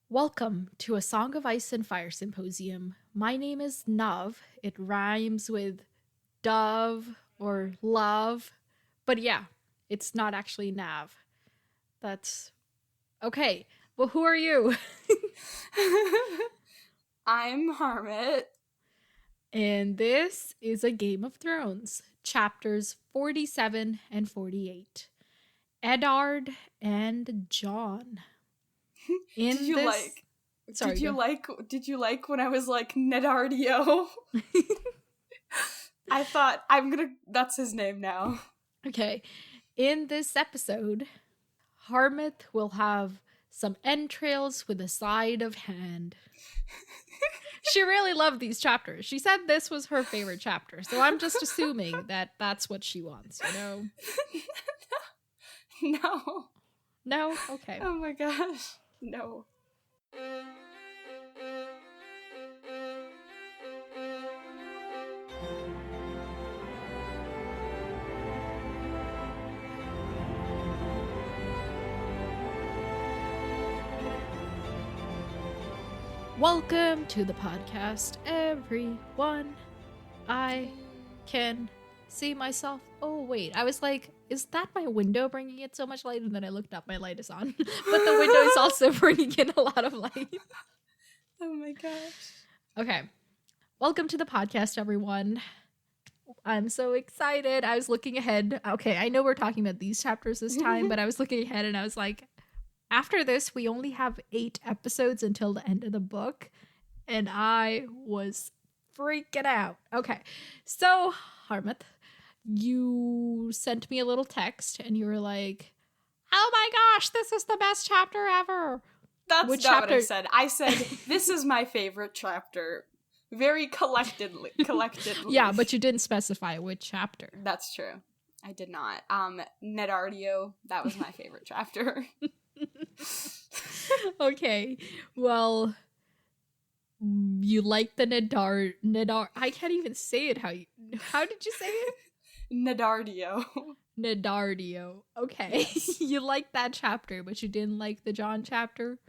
Welcome to a Song of Ice and Fire Symposium. My name is Nav. It rhymes with dove or love. But yeah, it's not actually Nav. That's okay. Well, who are you? I'm Harmit. And this is a Game of Thrones, chapters 47 and 48. Eddard and Jon. Did you like when I was like Nedardio? I thought that's his name now. Okay. In this episode, Harmith will have some entrails with a side of hand. She really loved these chapters. She said this was her favorite chapter, so I'm just assuming that that's what she wants, you know? No. No? Okay. Oh my gosh. No. Welcome to the podcast, everyone. I can see myself. Oh, wait. I was like, is that my window bringing in so much light? And then I looked up, my light is on. But the window is also bringing in a lot of light. Oh my gosh. Okay. Welcome to the podcast, everyone. I'm so excited. I was looking ahead. Okay, I know we're talking about these chapters this time, but I was looking ahead and I was like, after this, we only have 8 episodes until the end of the book. And I was freaking out. Okay, so, Harmith, you sent me a little text and you were like, oh my gosh, this is the best chapter ever. That's not what I said. I said, this is my favorite chapter. Very collectively. Yeah, but you didn't specify which chapter. That's true. I did not. Nedardio, that was my favorite chapter. Okay, well, you like the Nedar, I can't even say it. How did you say it? Nedardio. Okay. Yes. You liked that chapter, but you didn't like the Jon chapter?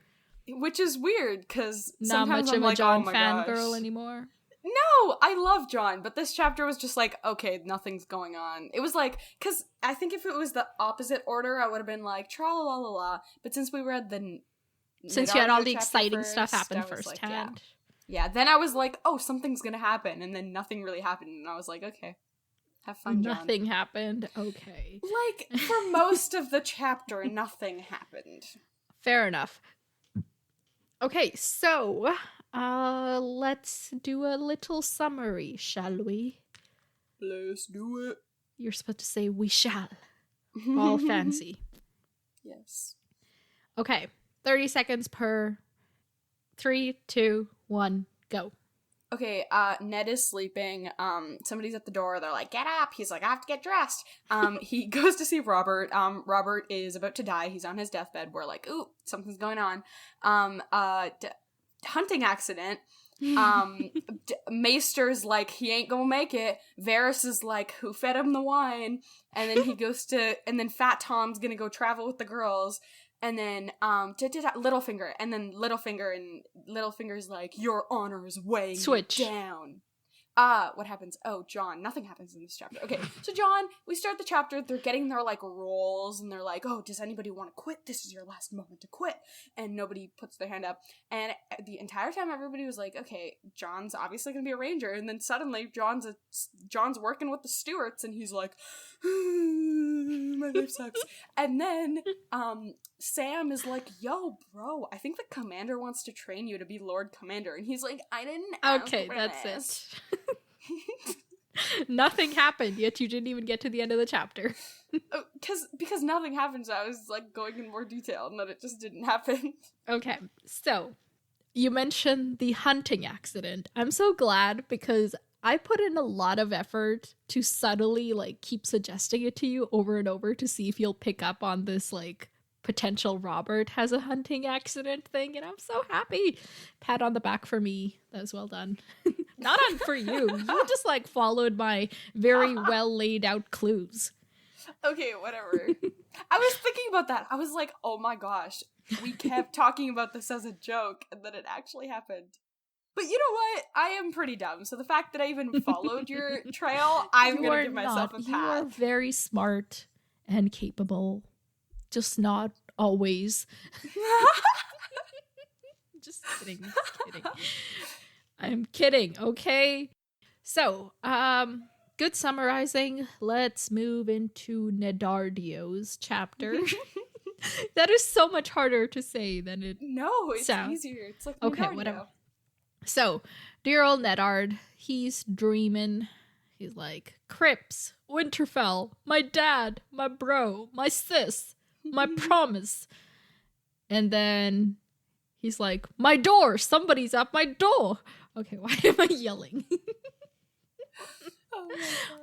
Which is weird, because not sometimes much I'm of a like, Jon oh my fangirl gosh. anymore? No, I love Jon, but this chapter was just like, okay, nothing's going on. It was like, because I think if it was the opposite order, I would have been like, tra-la-la-la-la, but since we read since you had all the exciting first, stuff happen like, firsthand. Yeah, then I was like, oh, something's gonna happen, and then nothing really happened, and I was like, okay, have fun, Jon. Nothing happened, okay. Like, for most of the chapter, nothing happened. Fair enough. Okay, so, let's do a little summary, shall we? Let's do it. You're supposed to say, we shall. All fancy. Yes. Okay, 30 seconds per 3, 2, 1, go. Okay, Ned is sleeping. Somebody's at the door. They're like, get up. He's like, I have to get dressed. He goes to see Robert. Robert is about to die. He's on his deathbed. We're like, ooh, something's going on. Hunting accident. Maester's like, he ain't gonna make it. Varys is like, who fed him the wine? And then he goes to, and then Fat Tom's gonna go travel with the girls. And then, Littlefinger, and then Littlefinger's like, your honor is weighing Switch. you down. What happens? Oh, Jon. Nothing happens in this chapter. Okay, so Jon, we start the chapter, they're getting their, like, rolls, and they're like, oh, does anybody want to quit? This is your last moment to quit. And nobody puts their hand up. And the entire time, everybody was like, okay, Jon's obviously gonna be a ranger, and then suddenly, Jon's working with the Stewarts, and he's like, my life sucks. And then, Sam is like, yo, bro, I think the commander wants to train you to be Lord Commander. And he's like, I didn't ask Okay, for that's this. it. Nothing happened, yet you didn't even get to the end of the chapter. Because nothing happened, so I was like going in more detail, and then it just didn't happen. Okay, so you mentioned the hunting accident. I'm so glad because I put in a lot of effort to subtly like keep suggesting it to you over and over to see if you'll pick up on this like potential Robert has a hunting accident thing, and I'm so happy. Pat on the back for me. That was well done. Not on for you. You just like followed my very well laid out clues. Okay, whatever. I was thinking about that. I was like, oh my gosh. we kept talking about this as a joke, and then it actually happened. But you know what? I am pretty dumb, so the fact that I even followed your trail, I'm going to give myself a pat. You are very smart and capable, just not always. Just kidding. I'm kidding, okay? So, good summarizing. Let's move into Nedardio's chapter. That is so much harder to say than it it's sounds. Easier. It's like okay, Nedardio. Whatever. So, dear old Eddard, he's dreaming. He's like, Crips, Winterfell, my dad, my bro, my sis, my promise. And then he's like, my door, somebody's at my door. Okay, why am I yelling?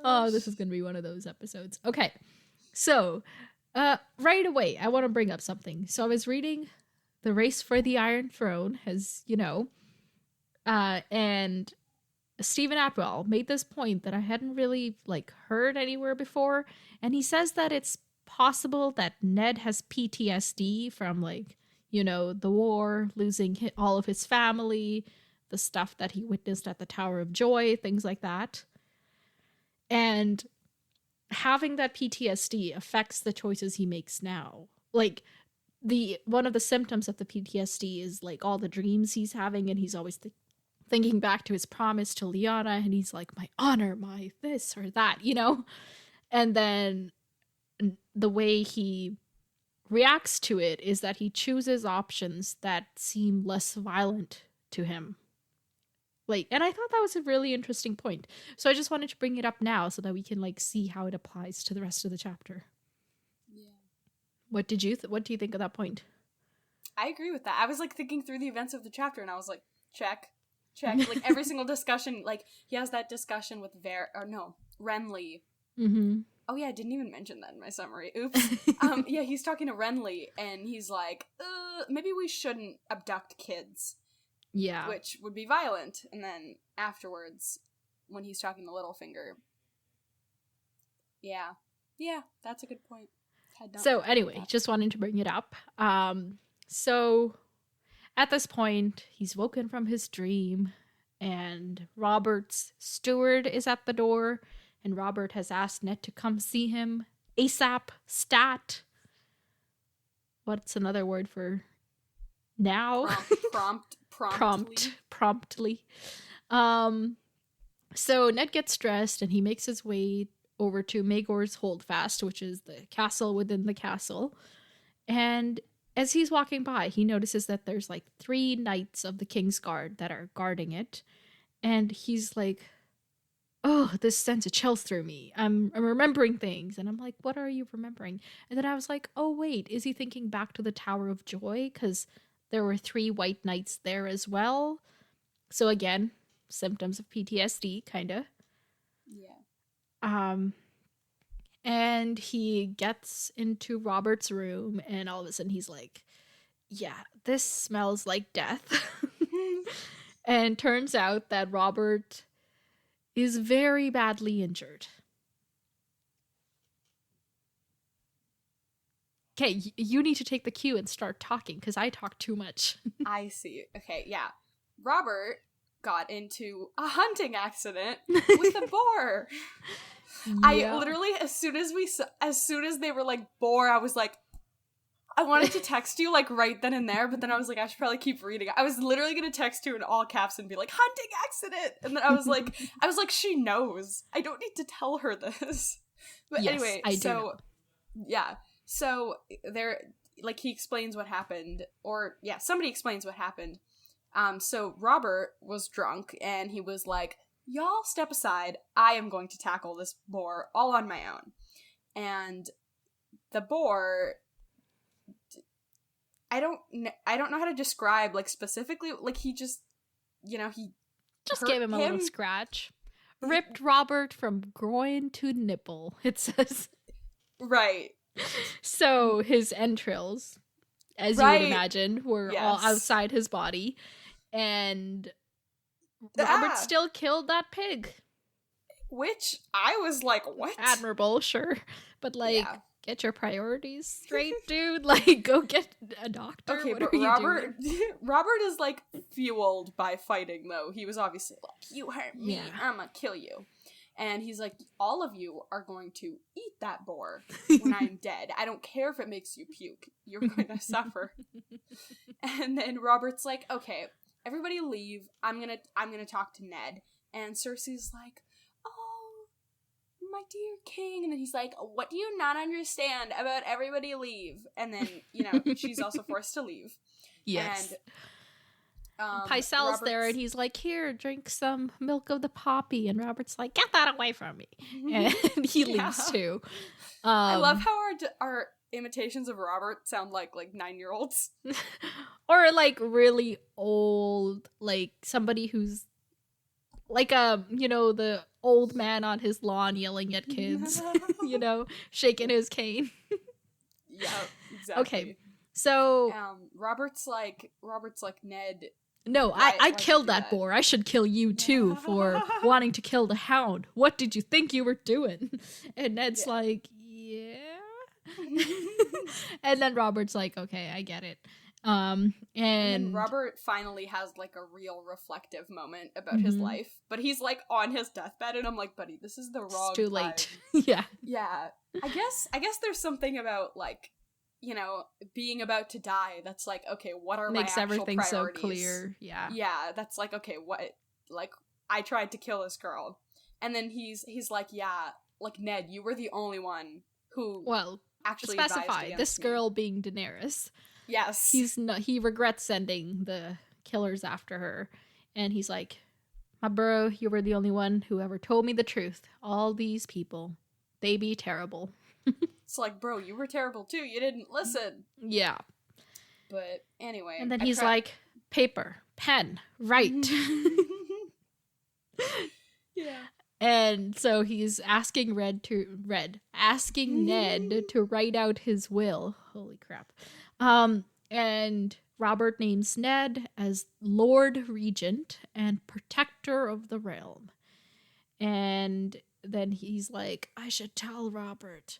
Oh, this is going to be one of those episodes. Okay, so right away, I want to bring up something. So I was reading The Race for the Iron Throne, as you know, and Stephen Atwell made this point that I hadn't really heard anywhere before, and he says that it's possible that Ned has PTSD from the war, losing all of his family, the stuff that he witnessed at the Tower of Joy, things like that. And having that PTSD affects the choices he makes now. One of the symptoms of the PTSD is all the dreams he's having, and he's always thinking back to his promise to Lyanna, and he's like, my honor, my this or that, And then the way he reacts to it is that he chooses options that seem less violent to him. And I thought that was a really interesting point. So I just wanted to bring it up now so that we can see how it applies to the rest of the chapter. Yeah. What do you think of that point? I agree with that. I was thinking through the events of the chapter, and I was like, check. Every single discussion, he has that discussion with Renly. Mm-hmm. Oh yeah, I didn't even mention that in my summary. Oops. Yeah, he's talking to Renly, and he's like, maybe we shouldn't abduct kids. Yeah. Which would be violent. And then afterwards, when he's talking to Littlefinger. Yeah. Yeah, that's a good point. So anyway, just wanted to bring it up. So at this point, he's woken from his dream, and Robert's steward is at the door, and Robert has asked Ned to come see him ASAP, stat. What's another word for now? Promptly. So Ned gets dressed, and he makes his way over to Maegor's Holdfast, which is the castle within the castle. And as he's walking by, he notices that there's 3 knights of the King's Guard that are guarding it. And he's like, oh, this sends a chill through me. I'm remembering things. And I'm like, what are you remembering? And then I was like, oh, wait, is he thinking back to the Tower of Joy? Because there were 3 white knights there as well. So again, symptoms of PTSD, kind of. Yeah. And he gets into Robert's room, and all of a sudden he's like, yeah, this smells like death. And turns out that Robert is very badly injured. Okay, you need to take the cue and start talking, because I talk too much. I see. Okay, yeah. Robert got into a hunting accident with a boar. Yeah. I literally, as soon as they were boar, I was like, I wanted to text you right then and there, but then I was like, I should probably keep reading. I was literally gonna text you in all caps and be like, hunting accident, and then I was like, she knows. I don't need to tell her this. But yes, anyway, I do. Yeah. So there, he explains what happened, or yeah, somebody explains what happened. So Robert was drunk, and he was like, y'all step aside, I am going to tackle this boar all on my own. And the boar, I don't know how to describe, specifically, he just, he just gave him a little scratch. Ripped Robert from groin to nipple, it says. Right. So his entrails, as you would imagine, were all outside his body. And Robert still killed that pig. Which I was like, what? Admirable, sure. But get your priorities straight, dude. Like, go get a doctor. Okay, what but are you Robert doing? Robert is like fueled by fighting though. He was obviously like, you hurt me, Yeah. I'm gonna kill you. And he's like, all of you are going to eat that boar when I'm dead. I don't care if it makes you puke. You're going to suffer. And then Robert's like, okay, everybody leave. I'm gonna talk to Ned. And Cersei's like, oh, my dear king. And then he's like, what do you not understand about everybody leave? And then, she's also forced to leave. Yes. And Pycelle's there and he's like, here, drink some milk of the poppy. And Robert's like, get that away from me. And he leaves too. I love how our imitations of Robert sound like 9-year-olds. Or like really old, like somebody who's like the old man on his lawn yelling at kids, shaking his cane. Yeah, exactly. Okay. So Robert's like, Ned. No, I killed that boar. I should kill you too for wanting to kill the hound. What did you think you were doing? And Ned's like, yeah. And then Robert's like, okay, I get it. And then Robert finally has like a real reflective moment about his life, but he's like on his deathbed, and I'm like, buddy, this is the wrong. It's too late. Yeah. Yeah. I guess there's something about like, being about to die that's like, okay, what are makes my actual everything priorities? so clear. Yeah. Yeah, that's like, okay, what, like, I tried to kill this girl. And then he's like, yeah, like, Ned, you were the only one who actually specify this girl being Daenerys. Yes. He regrets sending the killers after her. And he's like, my bro, you were the only one who ever told me the truth. All these people, they be terrible. It's like, bro, you were terrible too. You didn't listen. Yeah. But anyway. And then he's like, paper, pen, write. Yeah. And so he's asking Ned to write out his will. Holy crap. And Robert names Ned as Lord Regent and Protector of the Realm. And then he's like, I should tell Robert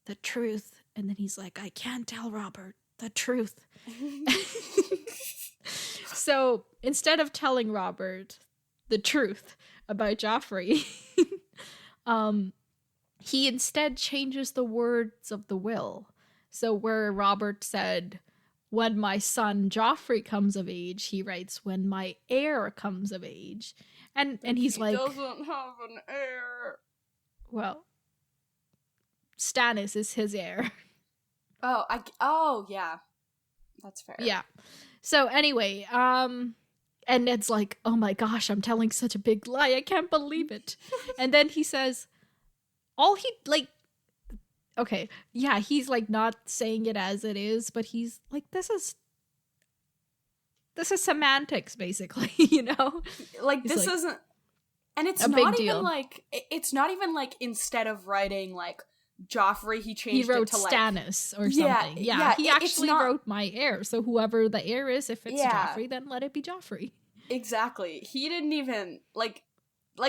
the truth. And then he's like, I can't tell Robert the truth. So instead of telling Robert the truth about Joffrey, he instead changes the words of the will. So where Robert said, when my son Joffrey comes of age, he writes, when my heir comes of age. And he's like, he doesn't have an heir. Well, Stannis is his heir. Oh, yeah. That's fair. Yeah. So anyway, and Ned's like, oh my gosh, I'm telling such a big lie. I can't believe it. And then he says, okay, yeah, he's like not saying it as it is, but he's like, this is semantics, basically, Like, he's this like, isn't, and it's a not big even deal. like, it's not even like, instead of writing like Joffrey, he changed wrote it to like Stannis or Yeah, something. Yeah, yeah, he it's actually not- wrote my heir. So whoever the heir is, if it's Yeah. Joffrey, then let it be Joffrey. Exactly. He didn't even like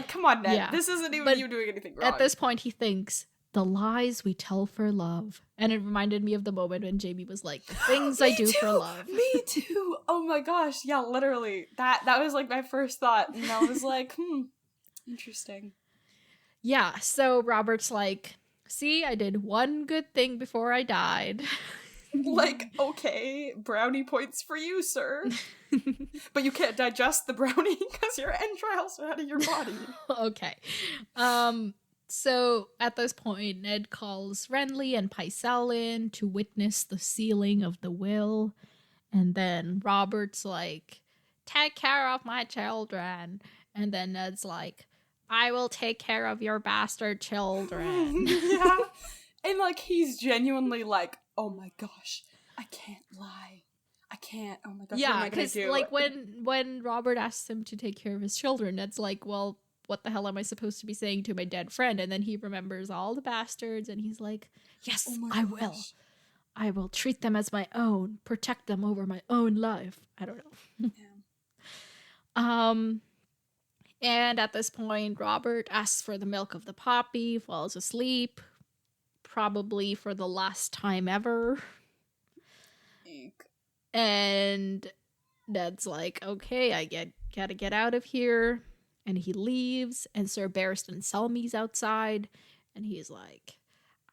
come on, Ned. Yeah. This isn't even But you doing anything wrong. At this point, he thinks, the lies we tell for love. And it reminded me of the moment when Jamie was like, the things I do for love. Me too. Oh my gosh. Yeah, literally. That was like my first thought. And I was like, interesting. Yeah, so Robert's like, see, I did one good thing before I died. Like, okay, brownie points for you, sir. But you can't digest the brownie because your entrails are out of your body. Okay. So at this point, Ned calls Renly and Pycelle in to witness the sealing of the will. And then Robert's like, take care of my children. And then Ned's like, I will take care of your bastard children. Yeah. And like, he's genuinely like, oh my gosh, I can't lie. I can't. Oh my gosh, what am Yeah, I gonna because do? like when Robert asks him to take care of his children, Ned's like, well, what the hell am I supposed to be saying to my dead friend? And then he remembers all the bastards and he's like, yes, Oh my I will. gosh. I will treat them as my own, protect them over my own life. I don't know. Yeah. And at this point, Robert asks for the milk of the poppy, falls asleep, probably for the last time ever. Eek. And Ned's like, okay, gotta get out of here. And he leaves, and Sir Barristan Selmy's outside, and he's like,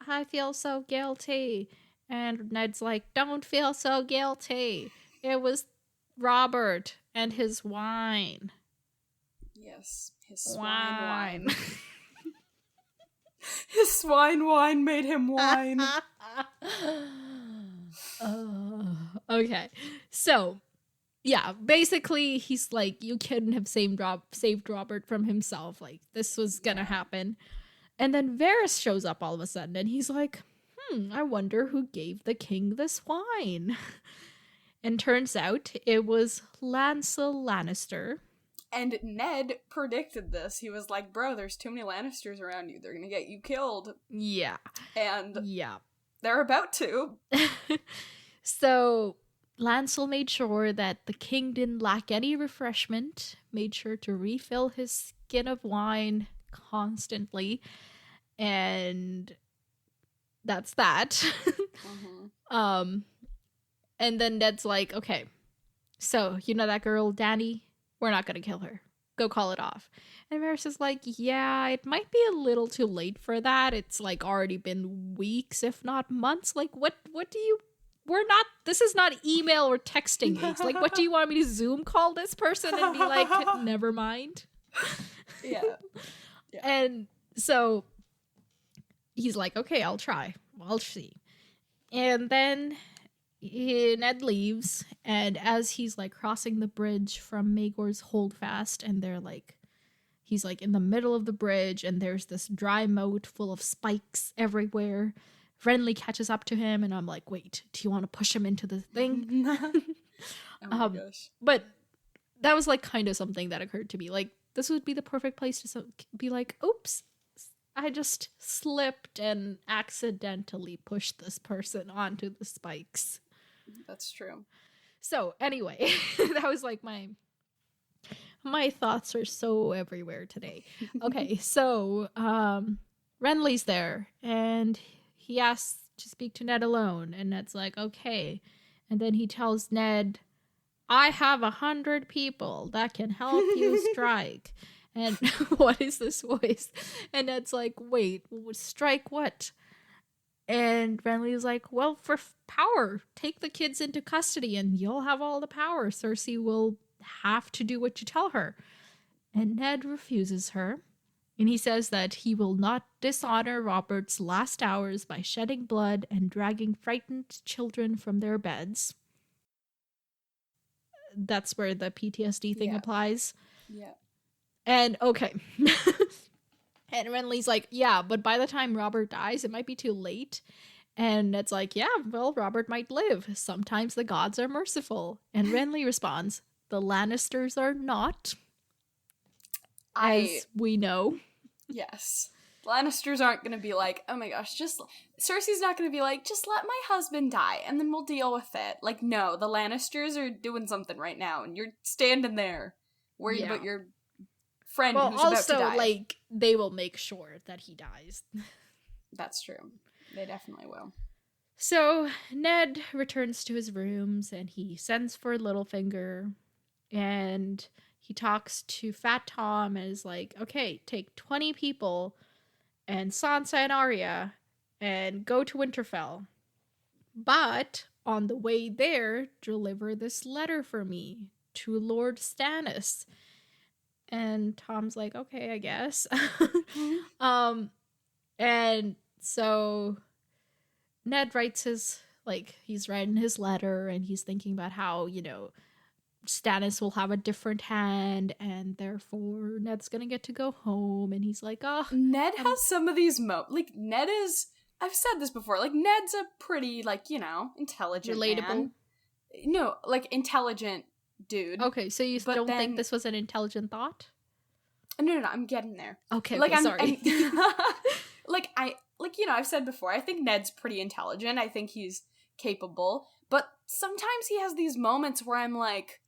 I feel so guilty. And Ned's like, don't feel so guilty. It was Robert and his wine. Yes, his swine wine. Wine. His swine wine made him whine. Okay. So, yeah, basically he's like, you couldn't have saved Robert from himself. Like, this was gonna happen. And then Varys shows up all of a sudden, and he's like, I wonder who gave the king this wine. And turns out it was Lancel Lannister. And Ned predicted this. He was like, bro, there's too many Lannisters around you. They're gonna get you killed. Yeah. And yeah, they're about to. So Lancel made sure that the king didn't lack any refreshment, made sure to refill his skin of wine constantly, and that's that. And then Ned's like, okay, so you know that girl Dany, we're not gonna kill her, go call it off. And Varys is like, yeah, it might be a little too late for that. It's like already been weeks, if not months. Like, what do you, this is not email or texting age. Like, what do you want me to Zoom call this person and be like, never mind? Yeah. And so he's like, okay, I'll try. I'll see. And then Ned leaves, and as he's like crossing the bridge from Maegor's Holdfast, and he's like in the middle of the bridge, and there's this dry moat full of spikes everywhere. Renly catches up to him, and I'm like, wait, do you want to push him into the thing? Oh my gosh. But that was like kind of something that occurred to me. Like, this would be the perfect place to be like, oops, I just slipped and accidentally pushed this person onto the spikes. That's true. So anyway, that was like my thoughts are so everywhere today. Okay, so Renly's there, and he asks to speak to Ned alone, and Ned's like, okay. And then he tells Ned, I have 100 people that can help you strike. And what is this voice? And Ned's like, wait, strike what? And Renly's like, well, for power, take the kids into custody and you'll have all the power. Cersei will have to do what you tell her. And Ned refuses her. And he says that he will not dishonor Robert's last hours by shedding blood and dragging frightened children from their beds. That's where the PTSD thing applies. Yeah. And okay. And Renly's like, yeah, but by the time Robert dies, it might be too late. And it's like, yeah, well, Robert might live. Sometimes the gods are merciful. And Renly responds, the Lannisters are not. As we know. Yes. Lannisters aren't going to be like, oh my gosh, Cersei's not going to be like, just let my husband die and then we'll deal with it. Like, no, the Lannisters are doing something right now and you're standing there worried about your friend who's about to die. Also, like, they will make sure that he dies. That's true. They definitely will. So, Ned returns to his rooms, and he sends for Littlefinger, and he talks to Fat Tom, and is like, okay, take 20 people, and Sansa and Arya, and go to Winterfell. But, on the way there, deliver this letter for me, to Lord Stannis. And Tom's like, okay, I guess. And so Ned writes he's writing his letter, and he's thinking about how, Stannis will have a different hand, and therefore Ned's gonna get to go home, and he's like, oh. Ned has some of these Ned is, I've said this before, Ned's a pretty, intelligent relatable man. No, intelligent dude. Okay, so you don't think this was an intelligent thought? No, I'm getting there. Okay, sorry. I've said before, I think Ned's pretty intelligent. I think he's capable. But sometimes he has these moments where I'm like,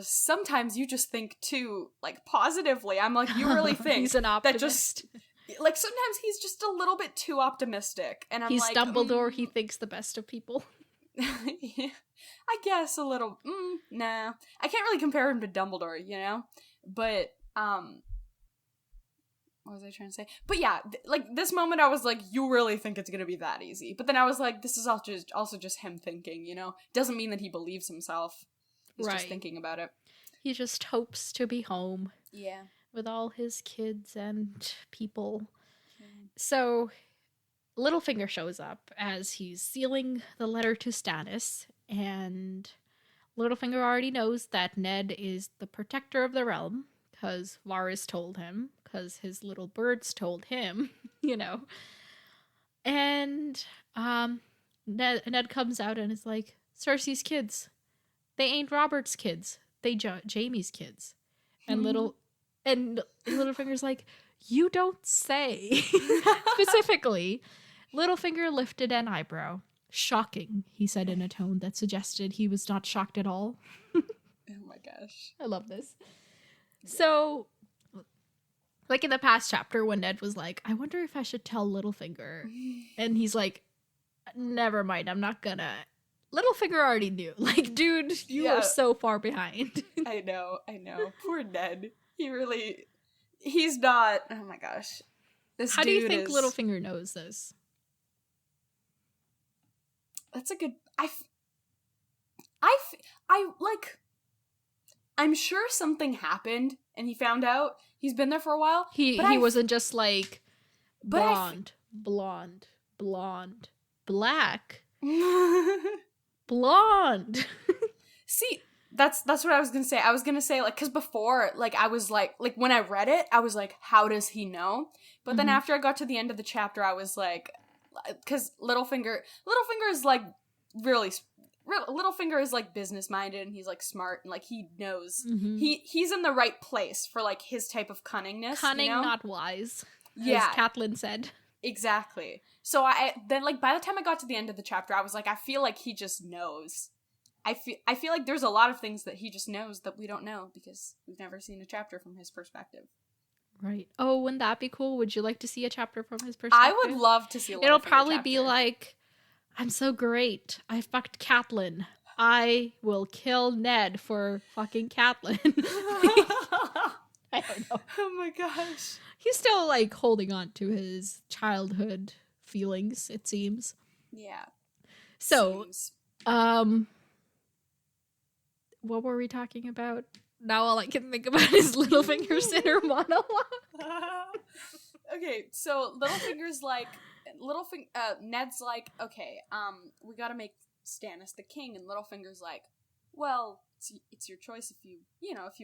sometimes you just think too, positively. I'm like, you really think he's an optimist. that just, Like, sometimes he's just a little bit too optimistic, and I'm He's like... Dumbledore, he thinks the best of people. Yeah, I guess a little... nah. I can't really compare him to Dumbledore, you know? But, what was I trying to say? But yeah, like, this moment I was like, you really think it's gonna be that easy. But then I was like, this is also just him thinking, you know? Doesn't mean that he believes himself. He's just thinking about it. He just hopes to be home. Yeah. With all his kids and people. So, Littlefinger shows up as he's sealing the letter to Stannis, and Littlefinger already knows that Ned is the protector of the realm, because Varys told him, because his little birds told him, you know. And Ned comes out and is like, Cersei's kids, they ain't Robert's kids, they Jaime's kids. And Littlefinger's like, you don't say. Specifically, Littlefinger lifted an eyebrow. Shocking, he said in a tone that suggested he was not shocked at all. Oh my gosh. I love this. So, like in the past chapter when Ned was like, I wonder if I should tell Littlefinger. And he's like, never mind, I'm not gonna. Littlefinger already knew. Like, dude, you are so far behind. I know. Poor Ned. He's not, oh my gosh. How do you think Littlefinger knows this? That's a good, I'm sure something happened and he found out. He's been there for a while. He wasn't just like blonde, black, blonde. See, that's what I was gonna say. I was gonna say, like, because before, like, I was like when I read it, I was like, how does he know? But then after I got to the end of the chapter, I was like, because Littlefinger is like Littlefinger is like business minded and he's like smart and like he knows he's in the right place for like his type of cunningness. Cunning, you know? not wise. Yeah, as Catelyn said. Exactly. So I then, like, by the time I got to the end of the chapter, I was like, I feel like he just knows. I feel like there's a lot of things that he just knows that we don't know because we've never seen a chapter from his perspective. Right. Oh, wouldn't that be cool? Would you like to see a chapter from his perspective? I would love to see a It'll probably be like, I'm so great. I fucked Catelyn. I will kill Ned for fucking Catelyn. I don't know. Oh my gosh. He's still, like, holding on to his childhood feelings, it seems. Yeah. So, what were we talking about? Now all I can think about is Littlefinger's inner monologue. Okay, so Littlefinger's like, Ned's like, okay, we gotta make Stannis the king, and Littlefinger's like, well, it's your choice if you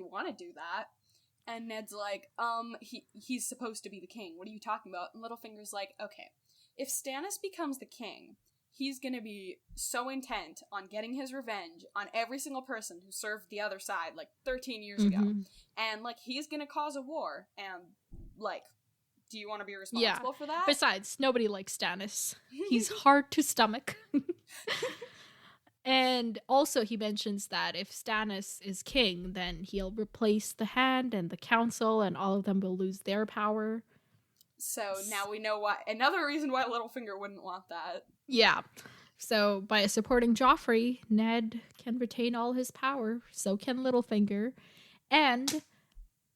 want to do that. And Ned's like, he's supposed to be the king. What are you talking about? And Littlefinger's like, okay, if Stannis becomes the king, he's gonna be so intent on getting his revenge on every single person who served the other side, like, 13 years ago. And, like, he's gonna cause a war. And, like, do you want to be responsible for that? Besides, nobody likes Stannis. He's hard to stomach. And also he mentions that if Stannis is king, then he'll replace the Hand and the Council, and all of them will lose their power. So now we know why. Another reason why Littlefinger wouldn't want that. Yeah. So by supporting Joffrey, Ned can retain all his power. So can Littlefinger. And,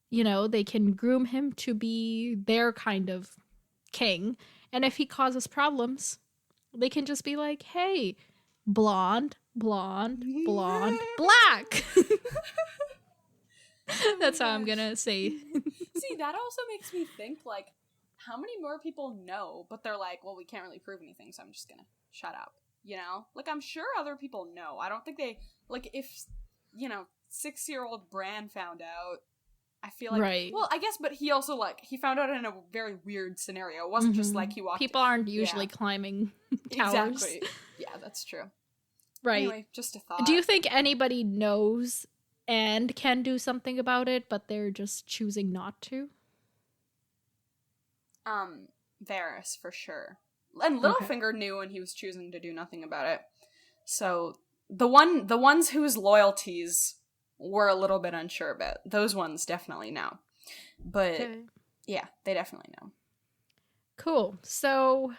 you know, they can groom him to be their kind of king. And if he causes problems, they can just be like, hey, blonde, black. That's how I'm gonna say. See, that also makes me think, like, how many more people know, but they're like, well, we can't really prove anything, so I'm just gonna shut up, you know? Like, I'm sure other people know. I don't think they, like, if, 6-year-old Bran found out, I feel like, right. Well, I guess, but he also, like, he found out in a very weird scenario. It wasn't just like he walked. People aren't usually climbing towers. Exactly. Yeah, that's true. Right. Anyway, just a thought. Do you think anybody knows and can do something about it, but they're just choosing not to? Varys, for sure. And Littlefinger knew and he was choosing to do nothing about it. So, the ones whose loyalties were a little bit unsure about, those ones definitely know. But, yeah, they definitely know. Cool. So,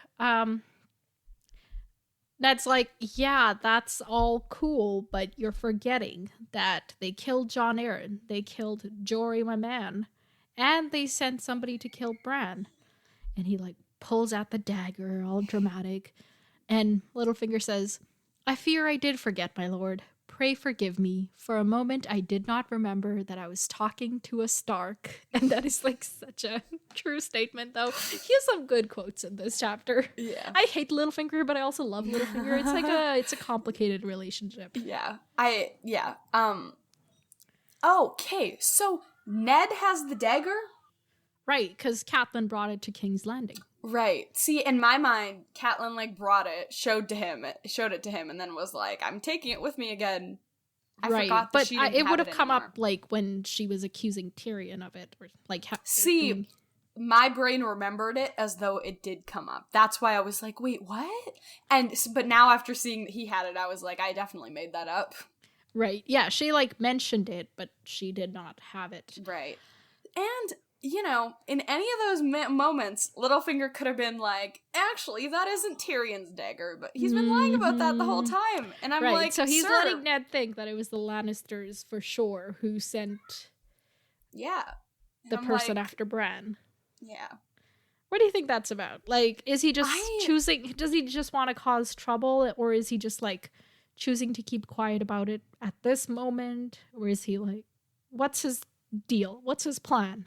Ned's like, yeah, that's all cool, but you're forgetting that they killed John Aaron, they killed Jory, my man, and they sent somebody to kill Bran. And he, like, pulls out the dagger, all dramatic. And Littlefinger says, I fear I did forget, my lord. Pray forgive me. For a moment, I did not remember that I was talking to a Stark. And that is, like, such a true statement, though. He has some good quotes in this chapter. Yeah. I hate Littlefinger, but I also love Littlefinger. It's like it's a complicated relationship. Yeah. Okay, so Ned has the dagger? Right, because Catelyn brought it to King's Landing. Right. See, in my mind, Catelyn, like, brought it, showed it to him, and then was like, I'm taking it with me again. I forgot that she didn't it would have it come anymore. up, like, when she was accusing Tyrion of it. Or, like, See, my brain remembered it as though it did come up. That's why I was like, wait, what? But now after seeing that he had it, I was like, I definitely made that up. Right. Yeah, she, like, mentioned it, but she did not have it. Right. And... you know, in any of those moments, Littlefinger could have been like, actually, that isn't Tyrion's dagger, but he's been lying about that the whole time. And I'm like, so he's Sir. letting Ned think that it was the Lannisters for sure who sent the person like, after Bran. Yeah. What do you think that's about? Like, is he just choosing, does he just want to cause trouble, or is he just, like, choosing to keep quiet about it at this moment? Or is he, like, what's his deal? What's his plan?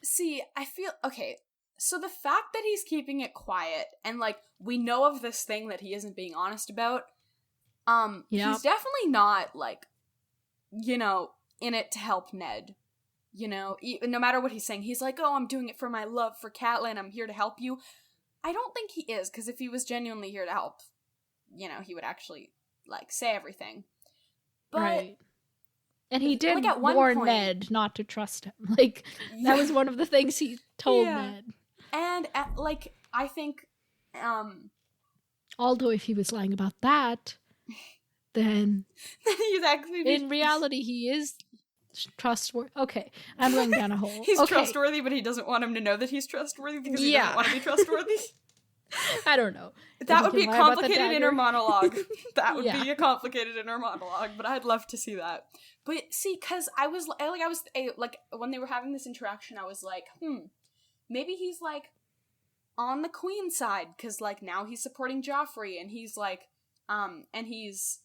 See, I feel, okay, so the fact that he's keeping it quiet, and, like, we know of this thing that he isn't being honest about, he's definitely not, like, you know, in it to help Ned, you know, no matter what he's saying, he's like, oh, I'm doing it for my love for Catelyn, I'm here to help you. I don't think he is, because if he was genuinely here to help, you know, he would actually, like, say everything. But... right. And he did warn Ned not to trust him. Like, that was one of the things he told Ned. And, like, I think, although if he was lying about that, then... he's actually... in reality, he is trustworthy. Okay, I'm going down a hole. He's trustworthy, but he doesn't want him to know that he's trustworthy because he doesn't want to be trustworthy. I don't know. That would be a complicated inner monologue. That would be a complicated inner monologue, but I'd love to see that. But see, because I was when they were having this interaction, I was like, maybe he's, like, on the Queen's side, because, like, now he's supporting Joffrey, and he's, like, and he's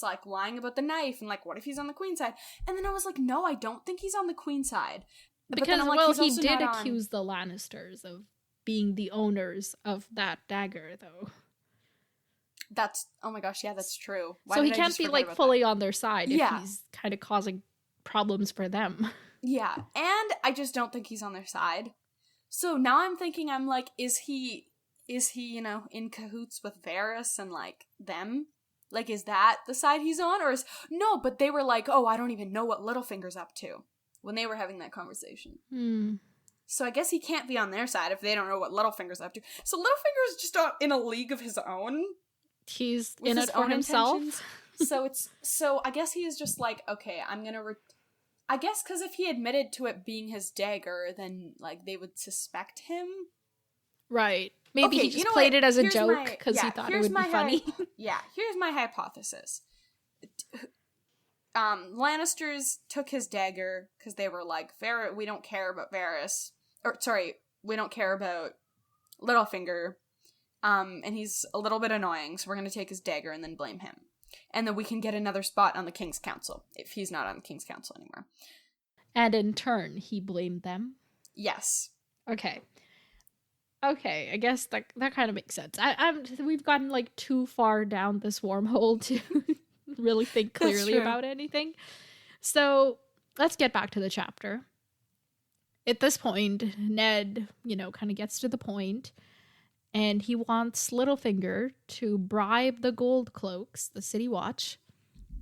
like lying about the knife, and, like, what if he's on the Queen's side? And then I was like, no, I don't think he's on the Queen's side. Because, like, he did accuse the Lannisters of being the owners of that dagger, though. That's, oh my gosh, yeah, that's true. So he can't be, like, fully on their side if he's kind of causing problems for them. Yeah, and I just don't think he's on their side. So now I'm thinking, I'm like, is he, you know, in cahoots with Varys and, like, them? Like, is that the side he's on? Or no, but they were like, oh, I don't even know what Littlefinger's up to when they were having that conversation. So I guess he can't be on their side if they don't know what Littlefinger's up to. So Littlefinger's just in a league of his own. He's in it for himself. So I guess he is just like, okay, I'm gonna I guess because if he admitted to it being his dagger, then, like, they would suspect him. Right. Maybe he just played it as a joke because he thought it would be funny. Here's my hypothesis. Lannisters took his dagger because they were like, we don't care about Varys. Or, sorry, we don't care about Littlefinger. And he's a little bit annoying, so we're going to take his dagger and then blame him. And then we can get another spot on the King's Council, if he's not on the King's Council anymore. And in turn, he blamed them? Yes. Okay, I guess that kind of makes sense. We've gotten, like, too far down this wormhole to really think clearly about anything. So, let's get back to the chapter. At this point, Ned, you know, kind of gets to the point, and he wants Littlefinger to bribe the Gold Cloaks, the City Watch,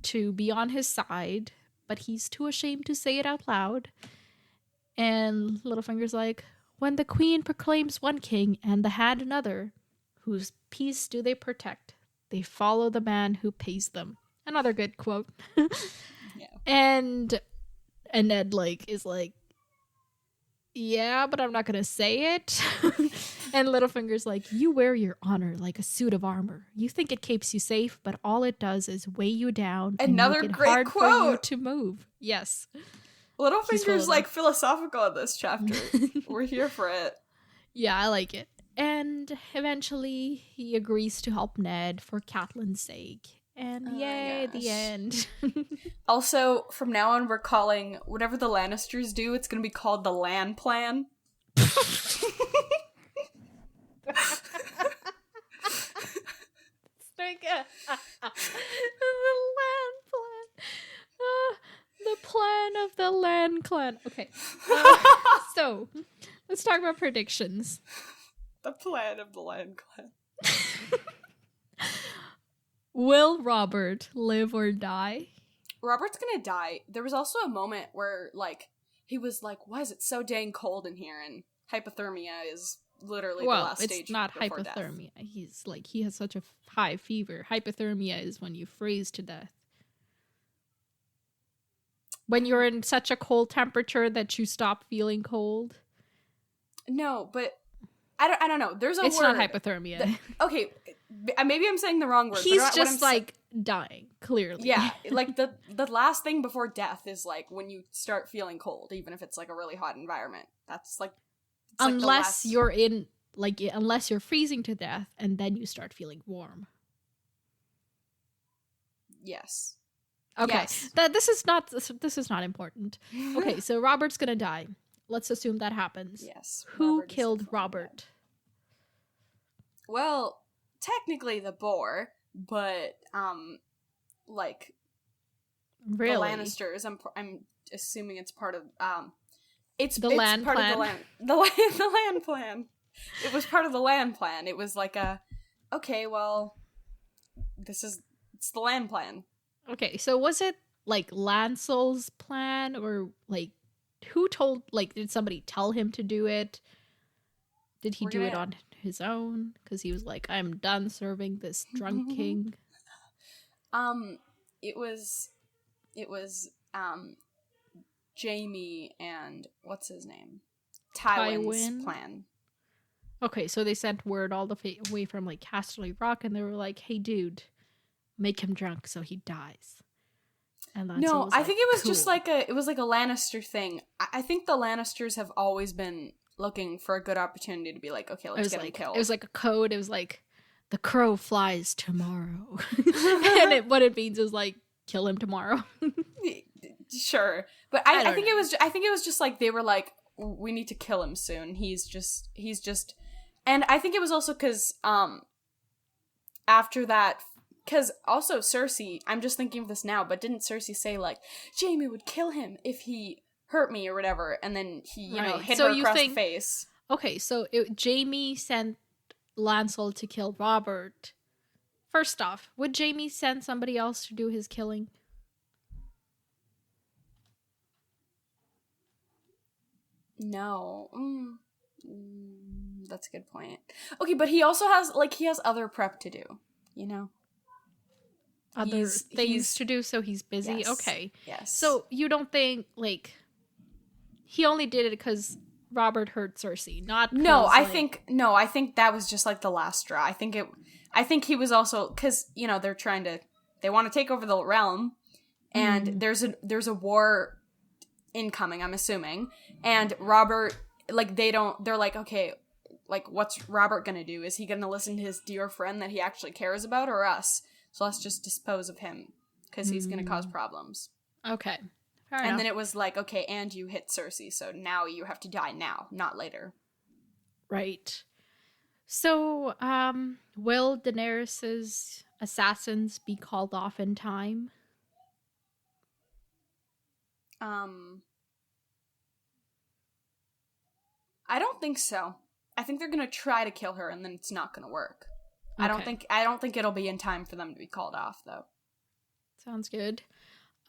to be on his side, but he's too ashamed to say it out loud. And Littlefinger's like, when the Queen proclaims one king and the Hand another, whose peace do they protect? They follow the man who pays them. Another good quote. Yeah. And Ned, like, is like, yeah, but I'm not gonna say it. And Littlefinger's like, you wear your honor like a suit of armor. You think it keeps you safe, but all it does is weigh you down Another and make it great hard quote for you to move. Yes. Littlefinger's like philosophical in this chapter. We're here for it. Yeah, I like it. And eventually he agrees to help Ned for Catelyn's sake. And yay, the end. Also, from now on, we're calling whatever the Lannisters do, it's going to be called the Lan Plan. The Lan Plan. The plan of the Lan Clan. Okay. So, let's talk about predictions. The plan of the Lan Clan. Will Robert live or die? Robert's gonna die. There was also a moment where, like, he was like, why is it so dang cold in here? And hypothermia is literally the last stage. It's not before hypothermia. Death. He's like, he has such a high fever. Hypothermia is when you freeze to death. When you're in such a cold temperature that you stop feeling cold. No, but I don't know. There's a it's word. Not hypothermia. Okay, maybe I'm saying the wrong word. He's but just like dying, clearly. Yeah, like the last thing before death is like when you start feeling cold, even if it's like a really hot environment. That's like unless you're in unless you're freezing to death and then you start feeling warm. Yes. Okay. Yes. This is not important. Okay, so Robert's gonna die. Let's assume that happens. Yes. Who killed Robert? Well, technically the boar, but like really? the Lannisters. I'm assuming it's part of it's the it's land part plan. Of the land plan. It was part of the land plan. It was like okay, well, it's the land plan. Okay, so was it like Lancel's plan, or like who told? Like, did somebody tell him to do it? Did he do it on his own? Because he was like, "I'm done serving this drunk king." It was Jamie and what's his name, Tywin's plan. Okay, so they sent word all the way from like Casterly Rock, and they were like, "Hey, dude, make him drunk so he dies." And that's no, I think it was cool. just like a Lannister thing. I think the Lannisters have always been looking for a good opportunity to be like, okay, let's get him killed. It was like a code. It was like, the crow flies tomorrow, and what it means is like, kill him tomorrow. Sure, but I think it was just like they were like, we need to kill him soon. He's just, and I think it was also because after that. Because also Cersei, I'm just thinking of this now, but didn't Cersei say, like, Jaime would kill him if he hurt me or whatever, and then he, you know, hit her across the face. Okay, so Jaime sent Lancel to kill Robert. First off, would Jaime send somebody else to do his killing? No. That's a good point. Okay, but he also has, like, he has other prep to do, you know? Other things to do, so he's busy. Yes, okay. Yes. So you don't think like he only did it because Robert hurt Cersei? Not no. I think that was just like the last straw. I think he was also because you know they want to take over the realm, and there's a war incoming. I'm assuming, and Robert they're like okay. Like, what's Robert gonna do? Is he gonna listen to his dear friend that he actually cares about, or us? So let's just dispose of him, because he's gonna cause problems. Okay. Fair and enough. then it was like, okay, and you hit Cersei, so now you have to die now, not later. Right. So, will Daenerys's assassins be called off in time? I don't think so. I think they're gonna try to kill her, and then it's not gonna work. Okay. I don't think it'll be in time for them to be called off, though. Sounds good.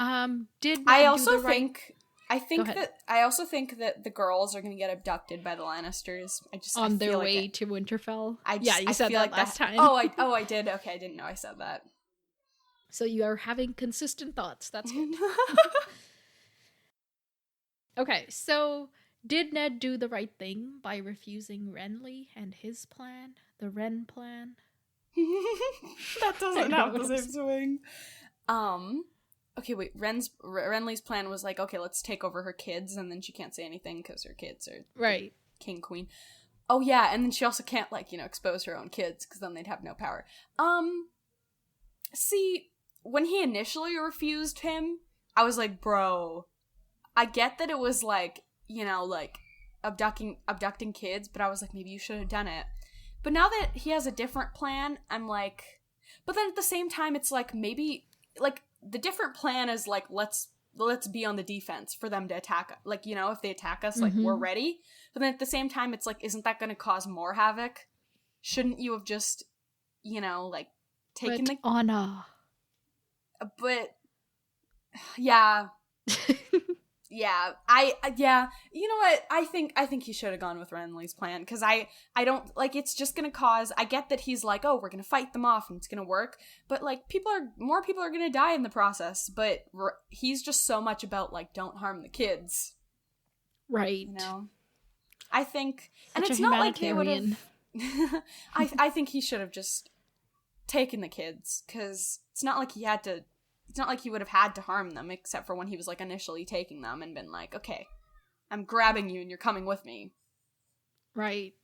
I also think that the girls are going to get abducted by the Lannisters. On their way to Winterfell. You said that like last time. I did. Okay, I didn't know I said that. So you are having consistent thoughts. That's good. Okay, so Did Ned do the right thing by refusing Renly and his plan? The Ren plan? That doesn't have the same swing. Okay, wait. Renly's plan was like, okay, let's take over her kids, and then she can't say anything because her kids are right. King, queen. Oh yeah, and then she also can't expose her own kids because then they'd have no power. See, when he initially refused him, I was like, bro, I get that it was abducting kids, but I was like, maybe you should have done it. But now that he has a different plan, I'm like, but then at the same time, it's like, maybe, the different plan is like, let's be on the defense for them to attack. If they attack us, we're ready. But then at the same time, it's like, isn't that going to cause more havoc? Shouldn't you have just, taken but Anna. But, yeah. Yeah, you know what, I think he should have gone with Renly's plan, because I don't, it's just gonna cause, I get that he's like, oh, we're gonna fight them off and it's gonna work, but, more people are gonna die in the process, but he's just so much about, don't harm the kids. Right. I think, such and it's not like they would have, I think he should have just taken the kids, because it's not like he would have had to harm them, except for when he was, initially taking them and been like, okay, I'm grabbing you and you're coming with me. Right.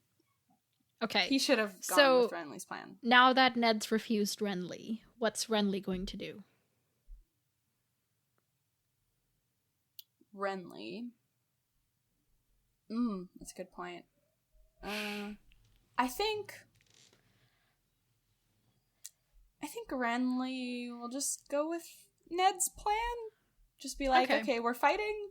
Okay. He should have gone with Renly's plan. Now that Ned's refused Renly, what's Renly going to do? Renly? That's a good point. I think Renly will just go with Ned's plan. Just be like, okay, we're fighting.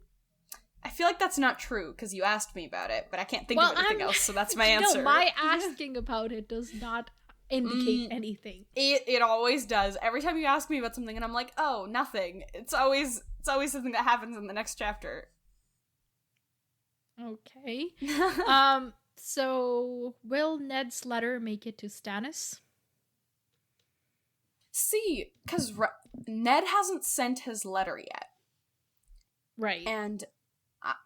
I feel like that's not true, because you asked me about it, but I can't think of anything else, so that's my answer. No, my asking about it does not indicate anything. It always does. Every time you ask me about something and I'm like, oh, nothing. It's always something that happens in the next chapter. Okay. So will Ned's letter make it to Stannis? See, because Ned hasn't sent his letter yet. Right. And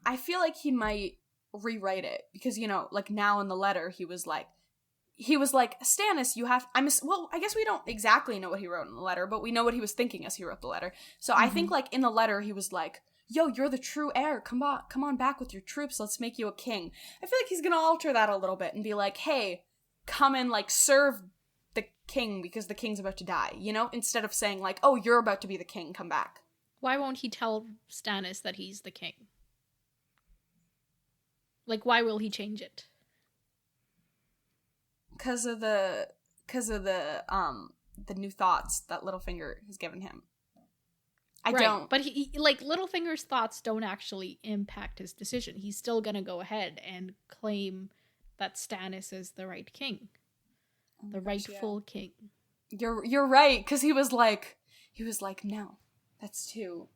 I feel like he might rewrite it, because, now in the letter, he was like, Stannis, you have, I guess we don't exactly know what he wrote in the letter, but we know what he was thinking as he wrote the letter. So I think, in the letter, he was like, yo, you're the true heir. Come on back with your troops. Let's make you a king. I feel like he's gonna alter that a little bit and be like, hey, come and, serve the king because the king's about to die, instead of saying, oh, you're about to be the king, come back. Why won't he tell Stannis that he's the king? Why will he change it? Because of the new thoughts that Littlefinger has given him. I don't. But he Littlefinger's thoughts don't actually impact his decision. He's still gonna go ahead and claim that Stannis is the right king. The rightful king. You're right, because he was like, no, that's too.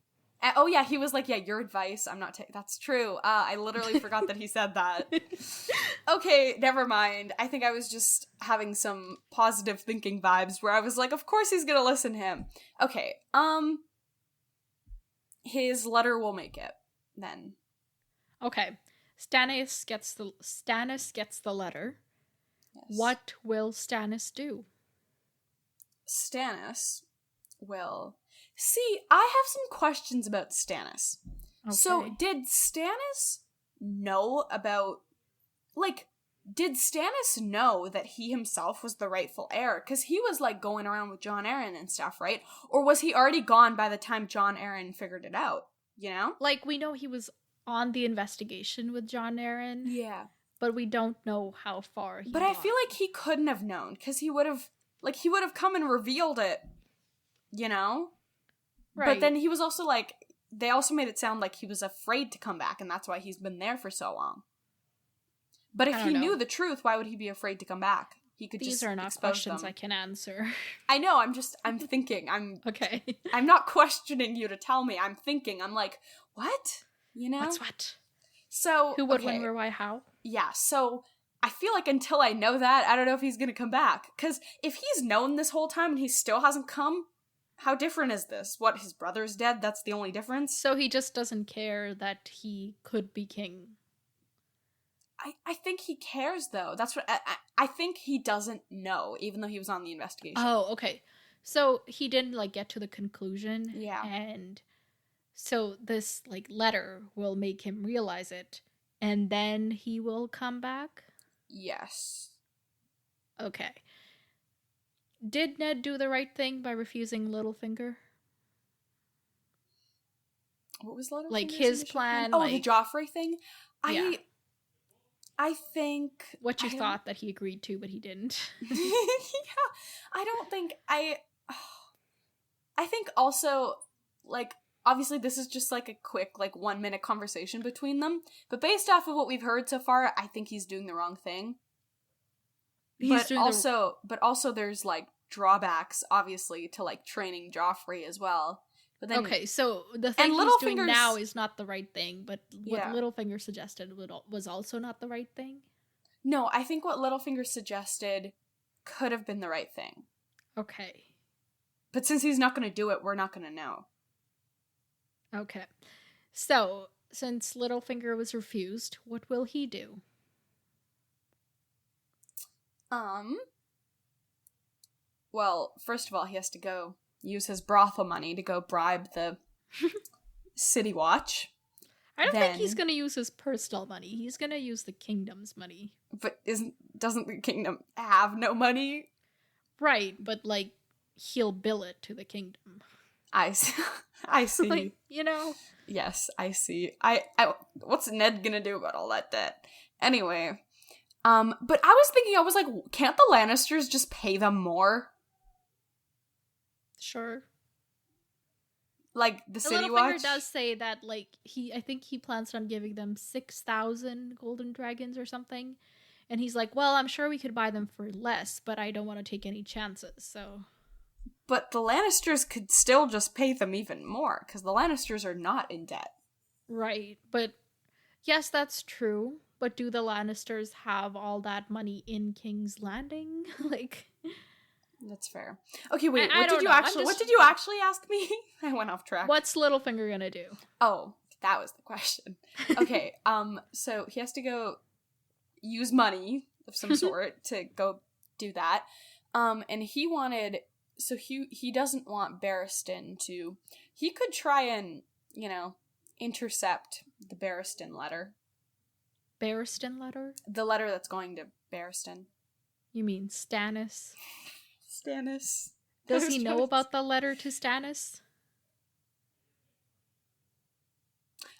Oh yeah, he was like, yeah, your advice, I'm not that's true. I literally forgot that he said that. Okay, never mind. I think I was just having some positive thinking vibes where I was like, of course he's gonna listen to him. Okay, his letter will make it, then. Okay. Stannis gets the letter. Yes. What will Stannis do? Stannis will... See, I have some questions about Stannis. Okay. So, did Stannis know about... did Stannis know that he himself was the rightful heir? Because he was, going around with Jon Arryn and stuff, right? Or was he already gone by the time Jon Arryn figured it out, we know he was on the investigation with Jon Arryn. Yeah. But we don't know how far he But got. I feel like he couldn't have known, because he would have come and revealed it, Right. But then he was also, they also made it sound like he was afraid to come back, and that's why he's been there for so long. But if he knew the truth, why would he be afraid to come back? He could These just are not questions I can answer. I know, I'm thinking. Okay. I'm not questioning you to tell me. I'm thinking. I'm like, what? What's what? So, who would, when, where, why, how? Yeah, so I feel like until I know that, I don't know if he's gonna come back. Because if he's known this whole time and he still hasn't come, how different is this? What, his brother's dead? That's the only difference? So he just doesn't care that he could be king. I think he cares, though. That's what I think he doesn't know, even though he was on the investigation. Oh, okay. So he didn't, like, get to the conclusion. Yeah. And so this, like, letter will make him realize it. And then he will come back? Yes. Okay. Did Ned do the right thing by refusing Littlefinger? What was Littlefinger's Like, his initial plan, Oh, like, the Joffrey thing? Yeah. I think... What you thought that he agreed to, but he didn't. Yeah. I don't think... I think also, like, obviously this is just, like, a quick, like, 1-minute conversation between them. But based off of what we've heard so far, I think he's doing the wrong thing. But also there's, like, drawbacks, obviously, to, like, training Joffrey as well. But then, okay, so the thing he's doing now is not the right thing, but what Littlefinger suggested was also not the right thing? No, I think what Littlefinger suggested could have been the right thing. Okay. But since he's not going to do it, we're not going to know. Okay. So, since Littlefinger was refused, what will he do? Well, first of all, he has to go use his brothel money to go bribe the City Watch. I don't think he's going to use his personal money. He's going to use the kingdom's money. But doesn't the kingdom have no money? Right, but, like, he'll bill it to the kingdom. I see. Like, you know? Yes, I see. I what's Ned gonna do about all that debt? Anyway, but I was thinking, I was like, can't the Lannisters just pay them more? Sure. Like, the City Watch? Littlefinger does say that, like, I think he plans on giving them 6,000 golden dragons or something. And he's like, well, I'm sure we could buy them for less, but I don't want to take any chances, so... But the Lannisters could still just pay them even more, because the Lannisters are not in debt. Right, but... Yes, that's true, but do the Lannisters have all that money in King's Landing? Like... That's fair. Okay, wait, what did you actually ask me? I went off track. What's Littlefinger gonna do? Oh, that was the question. Okay, so he has to go use money of some sort to go do that. And he wanted, so he doesn't want Barristan to, he could try and, intercept the Barristan letter. Barristan letter? The letter that's going to Barristan. You mean Stannis? Stannis. Does he know about the letter to Stannis?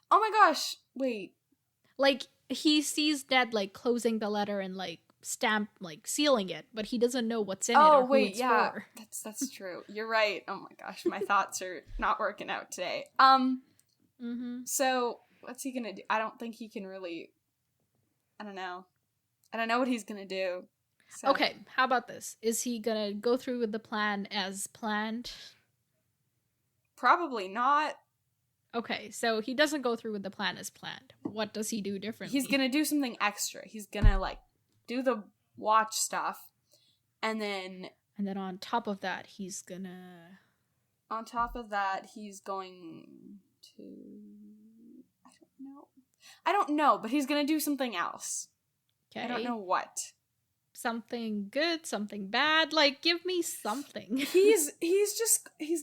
Oh my gosh, wait. Like, he sees Ned, like, closing the letter and, like, sealing it, but he doesn't know what's in it or who it's for. That's true. You're right. Oh my gosh, my thoughts are not working out today. So, what's he gonna do? I don't think he can really... I don't know what he's gonna do. So. Okay, how about this? Is he gonna go through with the plan as planned? Probably not. Okay, so he doesn't go through with the plan as planned. What does he do differently? He's gonna do something extra. He's gonna, like, do the watch stuff, and then on top of that, he's gonna... On top of that, he's going to... I don't know, but he's gonna do something else. Okay. I don't know what. Something good, something bad. Like, give me something. he's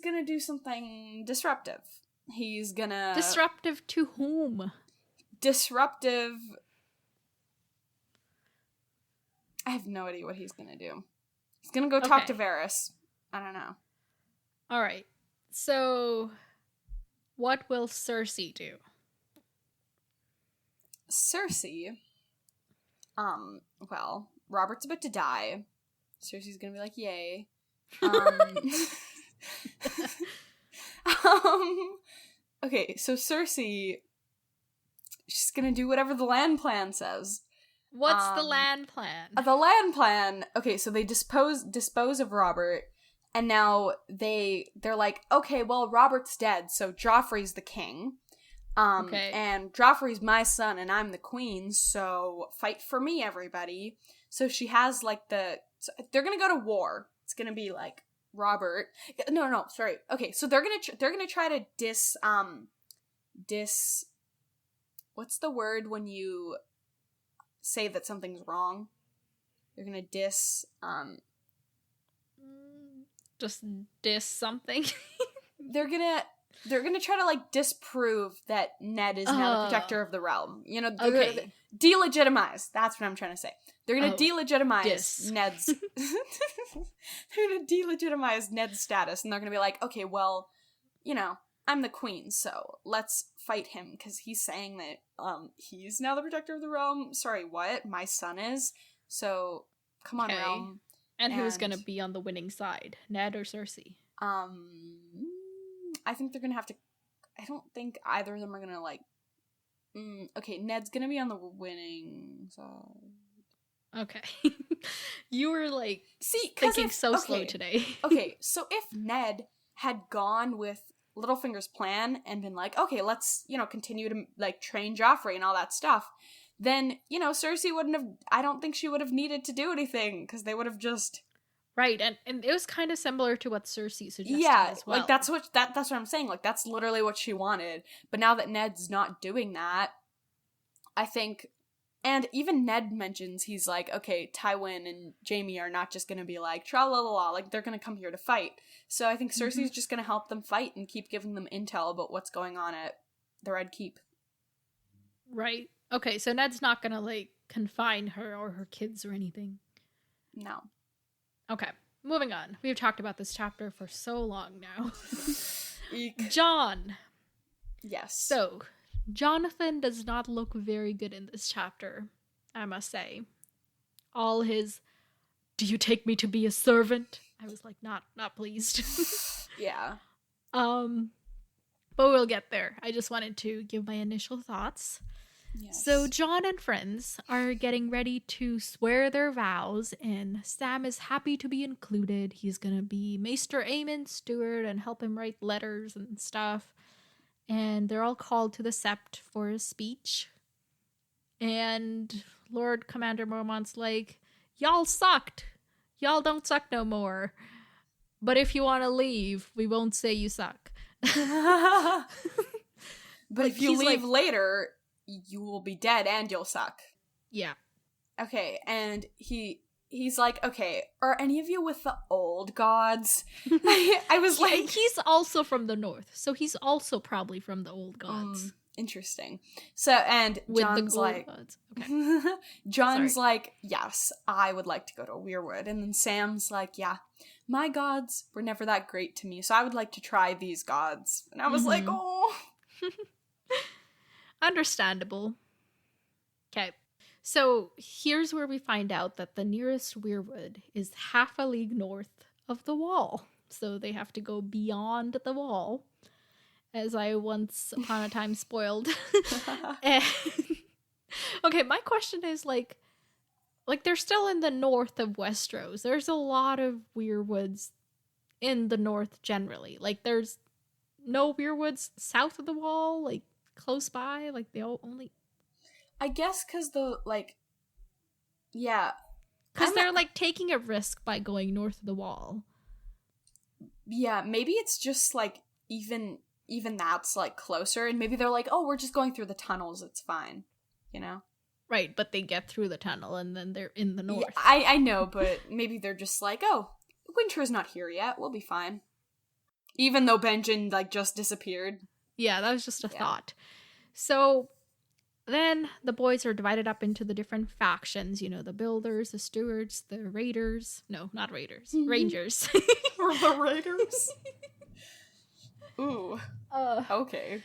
gonna do something disruptive. He's gonna... Disruptive to whom? Disruptive... I have no idea what he's gonna do. He's gonna go talk to Varys. I don't know. Alright. So, what will Cersei do? Cersei... well... Robert's about to die. Cersei's gonna be like, yay. Okay, so Cersei, she's gonna do whatever the land plan says. What's the land plan? The land plan, okay, so they dispose of Robert, and now they're like, okay, well, Robert's dead, so Joffrey's the king. And Joffrey's my son, and I'm the queen, so fight for me, everybody. So she has, like, they're gonna go to war. It's gonna be, like, Robert. No, sorry. Okay, so they're gonna try to what's the word when you say that something's wrong. They're gonna diss, Just diss something. they're gonna try to, like, disprove that Ned is now the protector of the realm. You know, Okay. Delegitimize. That's what I'm trying to say. They're gonna delegitimize diss. Ned's... They're gonna delegitimize Ned's status, and they're gonna be like, okay, well, you know, I'm the queen, so let's fight him, because he's saying that, he's now the protector of the realm. Sorry, what? My son is? So, come on, realm. And who's gonna be on the winning side? Ned or Cersei? I think they're gonna have to... I don't think either of them are gonna, like... okay, Ned's gonna be on the winning side. Okay. You were, like, thinking slow today. Okay, so if Ned had gone with Littlefinger's plan and been like, okay, let's, you know, continue to, like, train Joffrey and all that stuff, then, you know, Cersei wouldn't have... I don't think she would have needed to do anything, because they would have just... Right, and it was kind of similar to what Cersei suggested as well. Like, that's what I'm saying. Like, that's literally what she wanted. But now that Ned's not doing that, I think... And even Ned mentions, he's like, okay, Tywin and Jaime are not just gonna be like, tra-la-la-la, like, they're gonna come here to fight. So I think Cersei's just gonna help them fight and keep giving them intel about what's going on at the Red Keep. Right. Okay, so Ned's not gonna, like, confine her or her kids or anything. No. Okay, moving on. We've talked about this chapter for so long now. Eek. John. Yes. So, Jonathan does not look very good in this chapter, I must say. All his, do you take me to be a servant? I was like, not pleased. Yeah. But we'll get there. I just wanted to give my initial thoughts. Yes. So Jon and friends are getting ready to swear their vows, and Sam is happy to be included. He's gonna be Maester Aemon's steward and help him write letters and stuff. And they're all called to the Sept for a speech. And Lord Commander Mormont's like, y'all sucked. Y'all don't suck no more. But if you want to leave, we won't say you suck. But Like, if you he's leave like- later, you will be dead and you'll suck. Yeah. Okay, and he's like, okay, are any of you with the old gods? I was Yeah, like... he's also from the north, so he's also probably from the old gods. Interesting. So, and With John's the old like... gods. Okay. John's Sorry. like, yes, I would like to go to Weirwood. And then Sam's like, yeah, my gods were never that great to me, so I would like to try these gods. And I was like, oh... Understandable. Okay. So here's where we find out that the nearest Weirwood is half a league north of the wall. So they have to go beyond the wall, as I once upon a time spoiled. And okay, my question is like they're still in the north of Westeros. There's a lot of Weirwoods in the north generally. Like there's no Weirwoods south of the wall, like close by. Like they all only... I guess because the, like... Yeah. Because they're, like, taking a risk by going north of the wall. Yeah, maybe it's just, like, even that's, like, closer, and maybe they're like, oh, we're just going through the tunnels, it's fine, you know? Right, but they get through the tunnel, and then they're in the north. Yeah, I know, but maybe they're just like, oh, winter's not here yet, we'll be fine. Even though Benjen, like, just disappeared. Yeah, that was just a thought. So... Then the boys are divided up into the different factions, you know, the builders, the stewards, the raiders. No, not raiders. Rangers. Or the raiders? Ooh. Okay.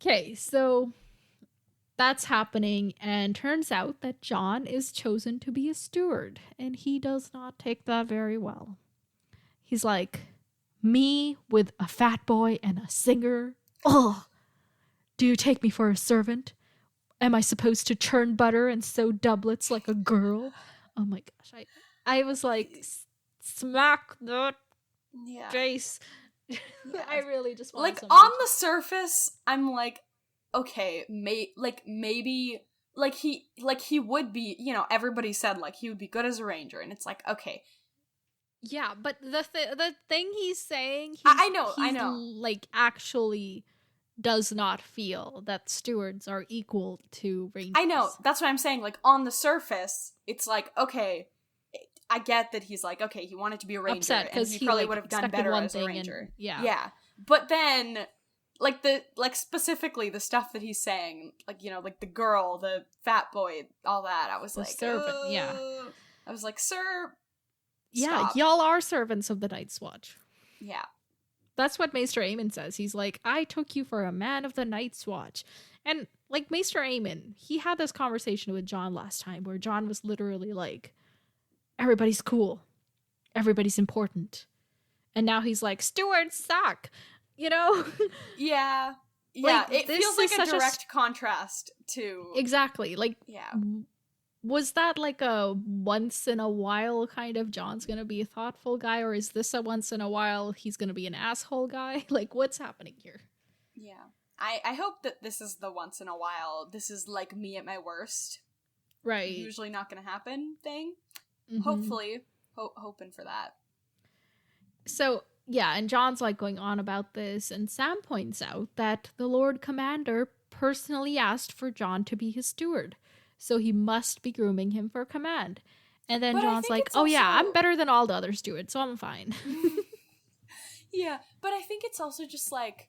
Okay, so that's happening, and turns out that Jon is chosen to be a steward, and he does not take that very well. He's like, me with a fat boy and a singer? Ugh! Do you take me for a servant? Am I supposed to churn butter and sew doublets like a girl? Oh my gosh. I was like, smack that face. Yeah. I really just want like, on the surface, I'm like, okay, maybe, like, he would be, you know, everybody said, like, he would be good as a ranger, and it's like, okay. Yeah, but the thing he's saying, I know. like, actually does not feel that stewards are equal to rangers. I know, that's what I'm saying. Like, on the surface, it's like, okay, I get that he's like, okay, he wanted to be a ranger, upset because he probably like, would have done expected better one as a thing ranger. and, yeah. Yeah. But then, like, specifically the stuff that he's saying, like, you know, like the girl, the fat boy, all that, I was The like, servant, yeah. I was like, sir, yeah, stop. y'all are servants of the Night's Watch. Yeah. That's what Maester Aemon says. He's like, I took you for a man of the Night's Watch. And, like, Maester Aemon, he had this conversation with Jon last time where Jon was literally like, everybody's cool. Everybody's important. And now he's like, stewards suck. You know? Yeah. Yeah, Like, it feels like a direct contrast to... Exactly. Like, yeah. Was that like a once in a while kind of Jon's gonna be a thoughtful guy, or is this a once in a while he's gonna be an asshole guy? Like, what's happening here? Yeah. I hope that this is the once in a while, this is like me at my worst. Right. Usually not gonna happen thing. Mm-hmm. Hopefully. Hoping for that. So, yeah, and Jon's like going on about this, and Sam points out that the Lord Commander personally asked for Jon to be his steward. So he must be grooming him for command. And then Jon's like, oh yeah, I'm better than all the other stewards, so I'm fine. Yeah, but I think it's also just like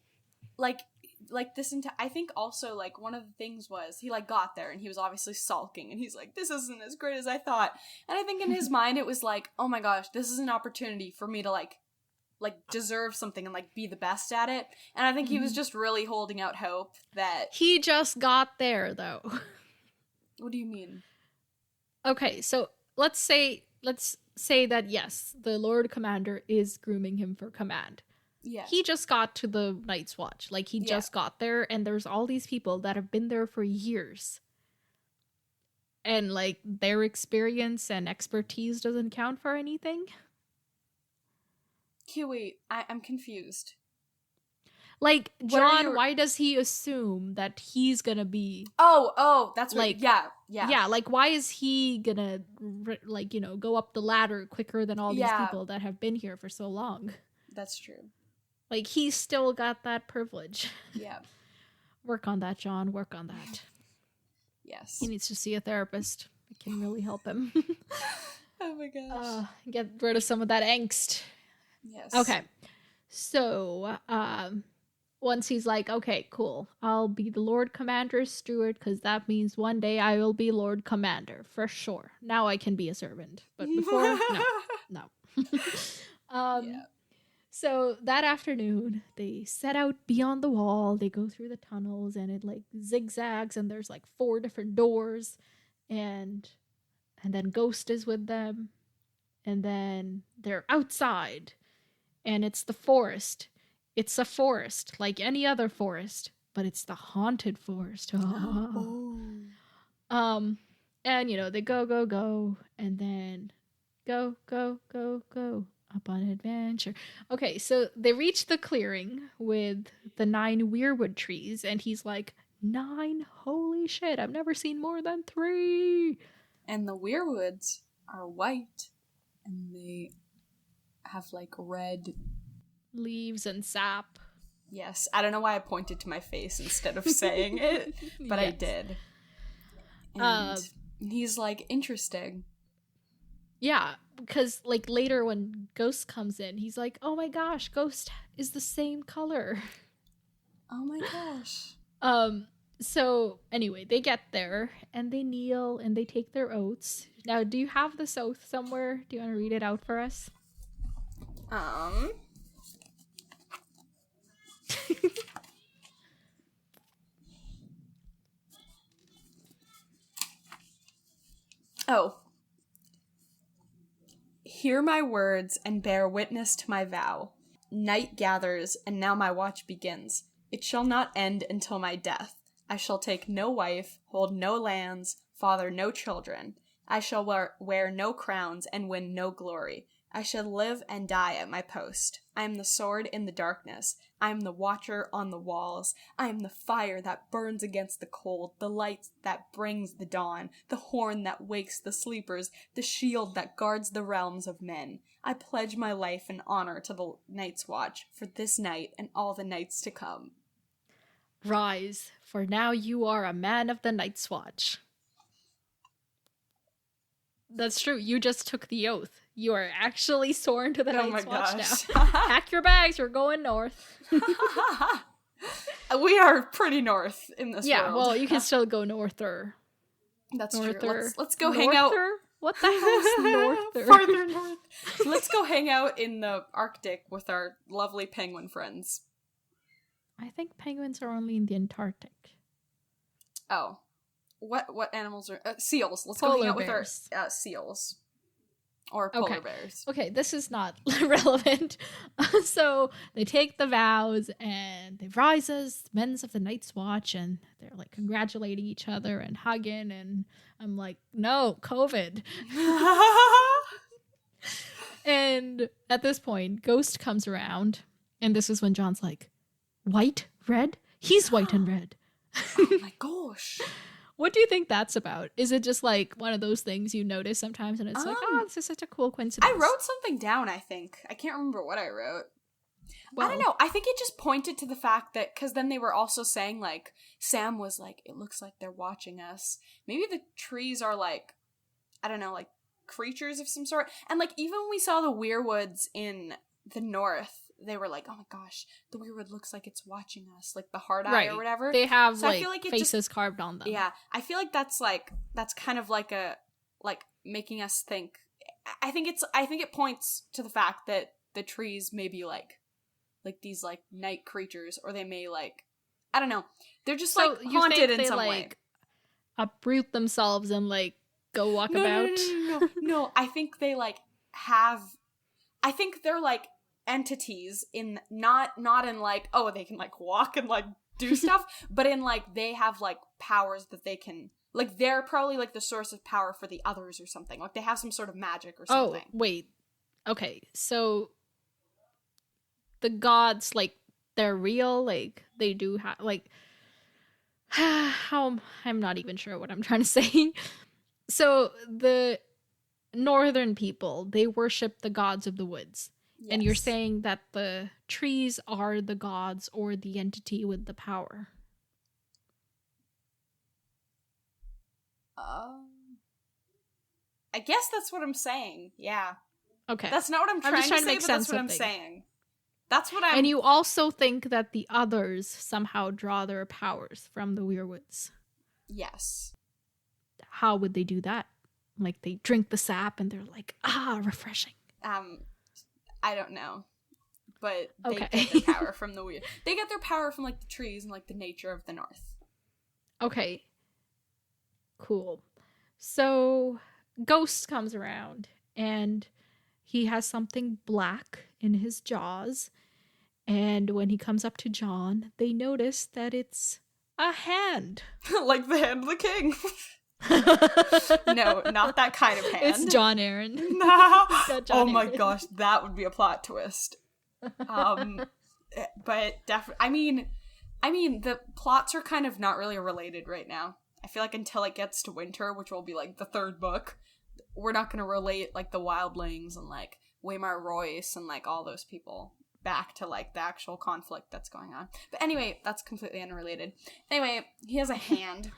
this I think also, like, one of the things was he, like, got there and he was obviously sulking and he's like, this isn't as great as I thought. And I think in his mind it was like, oh my gosh, this is an opportunity for me to, like deserve something and, like, be the best at it. And I think he was just really holding out hope that... He just got there, though. What do you mean? Okay, so let's say that, yes, the Lord Commander is grooming him for command. Yeah. He just got to the Night's Watch. Like, he just got there, and there's all these people that have been there for years. And, like, their experience and expertise doesn't count for anything. Wait, I'm confused. Like, Jon, why does he assume that he's gonna be... Oh, that's right. Like, yeah. Yeah, like, why is he gonna, like, you know, go up the ladder quicker than all these people that have been here for so long? That's true. Like, he's still got that privilege. Yeah. Work on that, Jon. Work on that. Yes. He needs to see a therapist. It can really help him. Oh my gosh. Get rid of some of that angst. Yes. Okay. So, once he's like, okay, cool, I'll be the Lord Commander's steward, because that means one day I will be Lord Commander, for sure. Now I can be a servant. But before, no. Yeah. So that afternoon, they set out beyond the wall, they go through the tunnels, and it, like, zigzags, and there's, like, 4 different doors, and then Ghost is with them, and then they're outside, and it's the forest. It's a forest, like any other forest, but it's the haunted forest. Oh. And, you know, they go, and then go up on adventure. Okay, so they reach the clearing with the 9 weirwood trees, and he's like, 9? Holy shit, I've never seen more than 3. And the weirwoods are white, and they have, like, red... leaves and sap. Yes, I don't know why I pointed to my face instead of saying it, but yes. I did. And he's like, interesting. Yeah, because, like, later when Ghost comes in, he's like, oh my gosh, Ghost is the same color. Oh my gosh. So anyway, they get there and they kneel and they take their oaths. Now, do you have this oath somewhere? Do you want to read it out for us? Oh. Hear my words and bear witness to my vow. Night gathers, and now my watch begins. It shall not end until my death. I shall take no wife, hold no lands, father no children. I shall wear no crowns and win no glory. I shall live and die at my post. I am the sword in the darkness. I am the watcher on the walls. I am the fire that burns against the cold, the light that brings the dawn, the horn that wakes the sleepers, the shield that guards the realms of men. I pledge my life and honor to the Night's Watch for this night and all the nights to come. Rise, for now you are a man of the Night's Watch. That's true. You just took the oath. You are actually sworn to the Night's Watch now. Pack your bags. We're going north. We are pretty north in this world. Yeah, well, you can still go norther. That's norther. True. Let's go hang out. What the hell is norther? Farther north. Let's go hang out in the Arctic with our lovely penguin friends. I think penguins are only in the Antarctic. Oh. What animals are... seals. Let's Polar go hang out bears. with our seals. Or polar bears. Okay, this is not relevant. So they take the vows and they rise as men of the Night's Watch and they're like congratulating each other and hugging, and I'm like, no, COVID. And at this point, Ghost comes around, and this is when John's like, white, red? He's white and red. Oh my gosh. What do you think that's about? Is it just like one of those things you notice sometimes and it's like, oh, this is such a cool coincidence? I wrote something down, I think. I can't remember what I wrote. Well, I don't know. I think it just pointed to the fact that, because then they were also saying, like, Sam was like, it looks like they're watching us. Maybe the trees are like, I don't know, like creatures of some sort. And like, even when we saw the weirwoods in the north, they were like, oh my gosh, the weirwood looks like it's watching us, like the hard eye or whatever. They have so like, I feel like faces carved on them. Yeah, I feel like that's kind of like a, like making us think. I think it points to the fact that the trees may be like these like night creatures, or they may like, I don't know, they're just so like haunted in some way. Uproot themselves and like go walk about. No. I think they like have. I think they're like entities in not in like, oh, they can like walk and like do stuff, but in like they have like powers that they can, like they're probably like the source of power for the others or something, like they have some sort of magic or something. Oh wait, okay, so the gods, like, they're real, like they do have like how, I'm not even sure what I'm trying to say. So the northern people, they worship the gods of the woods. Yes. And you're saying that the trees are the gods or the entity with the power. I guess that's what I'm saying. Yeah. Okay. That's not what I'm trying to say, but that's what I'm saying. That's what I'm... And you also think that the others somehow draw their powers from the weirwoods. Yes. How would they do that? Like, they drink the sap and they're like, refreshing. I don't know. But they get their power from the weird. They get their power from like the trees and like the nature of the north. Okay. Cool. So Ghost comes around and he has something black in his jaws. And when he comes up to John, they notice that it's a hand. Like the hand of the king. No, not that kind of hand. It's John Aaron. No. Oh my gosh, that would be a plot twist. But definitely, I mean, the plots are kind of not really related right now. I feel like until it gets to winter, which will be like the third book, we're not going to relate like the wildlings and like Waymar Royce and like all those people back to like the actual conflict that's going on. But anyway, that's completely unrelated. Anyway, he has a hand.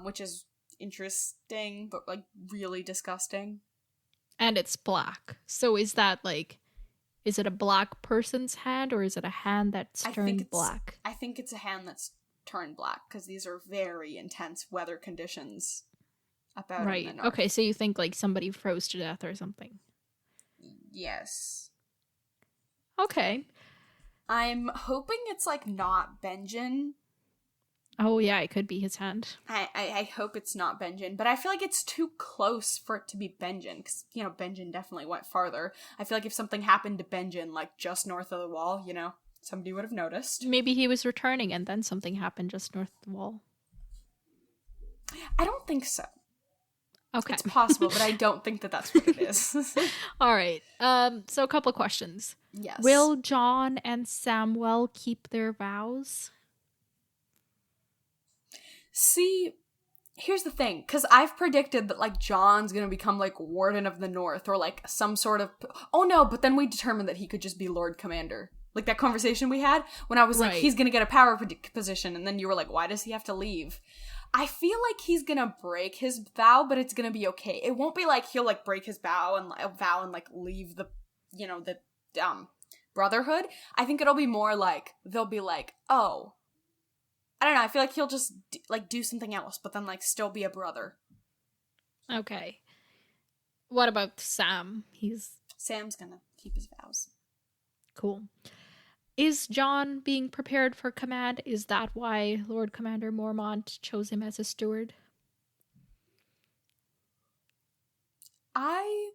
Which is interesting, but like really disgusting. And it's black. So is that like, is it a black person's hand or is it a hand that's turned black? I think it's a hand that's turned black because these are very intense weather conditions about right. in the north. Okay, so you think like somebody froze to death or something? Yes. Okay. I'm hoping it's like not Benjen. Oh yeah, it could be his hand. I hope it's not Benjen, but I feel like it's too close for it to be Benjen, because, you know, Benjen definitely went farther. I feel like if something happened to Benjen, like, just north of the wall, you know, somebody would have noticed. Maybe he was returning and then something happened just north of the wall. I don't think so. Okay. It's possible, but I don't think that that's what it is. All right. So a couple of questions. Yes. Will John and Samuel keep their vows? See, here's the thing, because I've predicted that, like, John's gonna become, like, Warden of the North, or, like, some sort of... Oh, no, but then we determined that he could just be Lord Commander. Like that conversation we had when I was like, Right. he's gonna get a power position, and then you were like, why does he have to leave? I feel like he's gonna break his vow, but it's gonna be okay. It won't be like he'll like break his vow and like leave the, you know, the brotherhood. I think it'll be more like they'll be like, oh, I don't know. I feel like he'll just like do something else, but then like still be a brother. Okay. What about Sam? Sam's gonna keep his vows. Cool. Is John being prepared for command? Is that why Lord Commander Mormont chose him as a steward? I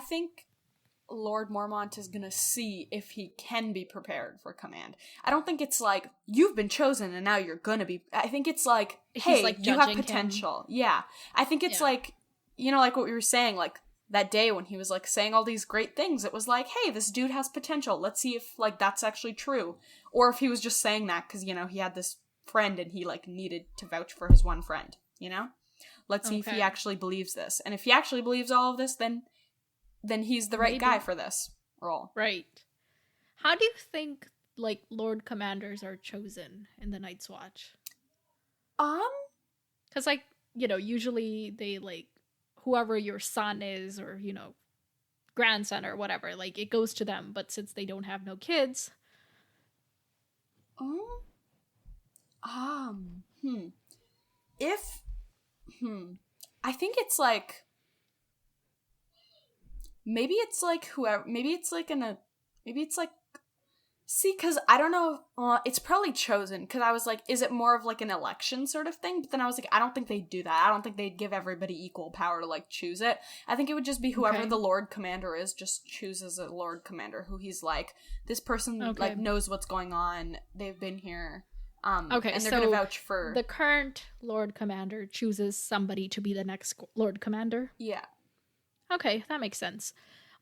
think Lord Mormont is gonna see if he can be prepared for command. I don't think it's like, you've been chosen and now you're gonna be. I think it's like, hey, He's, like, you have judging potential. Yeah. I think it's Yeah. like, you know, like what we were saying, like that day when he was like saying all these great things, it was like, hey, this dude has potential. Let's see if like that's actually true. Or if he was just saying that because, you know, he had this friend and he like needed to vouch for his one friend, you know? Let's see if he actually believes this. And if he actually believes all of this, then he's the right guy for this role. Right. How do you think like Lord Commanders are chosen in the Night's Watch? Because like, you know, usually they like whoever your son is or, you know, grandson or whatever, like it goes to them. But since they don't have no kids. I think it's like, maybe it's like whoever, maybe it's like see, because I don't know, it's probably chosen, because I was like, is it more of like an election sort of thing? But then I was like, I don't think they'd do that. I don't think they'd give everybody equal power to like choose it. I think it would just be whoever the Lord Commander is, just chooses a Lord Commander who he's like, this person like knows what's going on, they've been here, and they're so gonna vouch for the current Lord Commander chooses somebody to be the next Lord Commander. Yeah. Okay, that makes sense.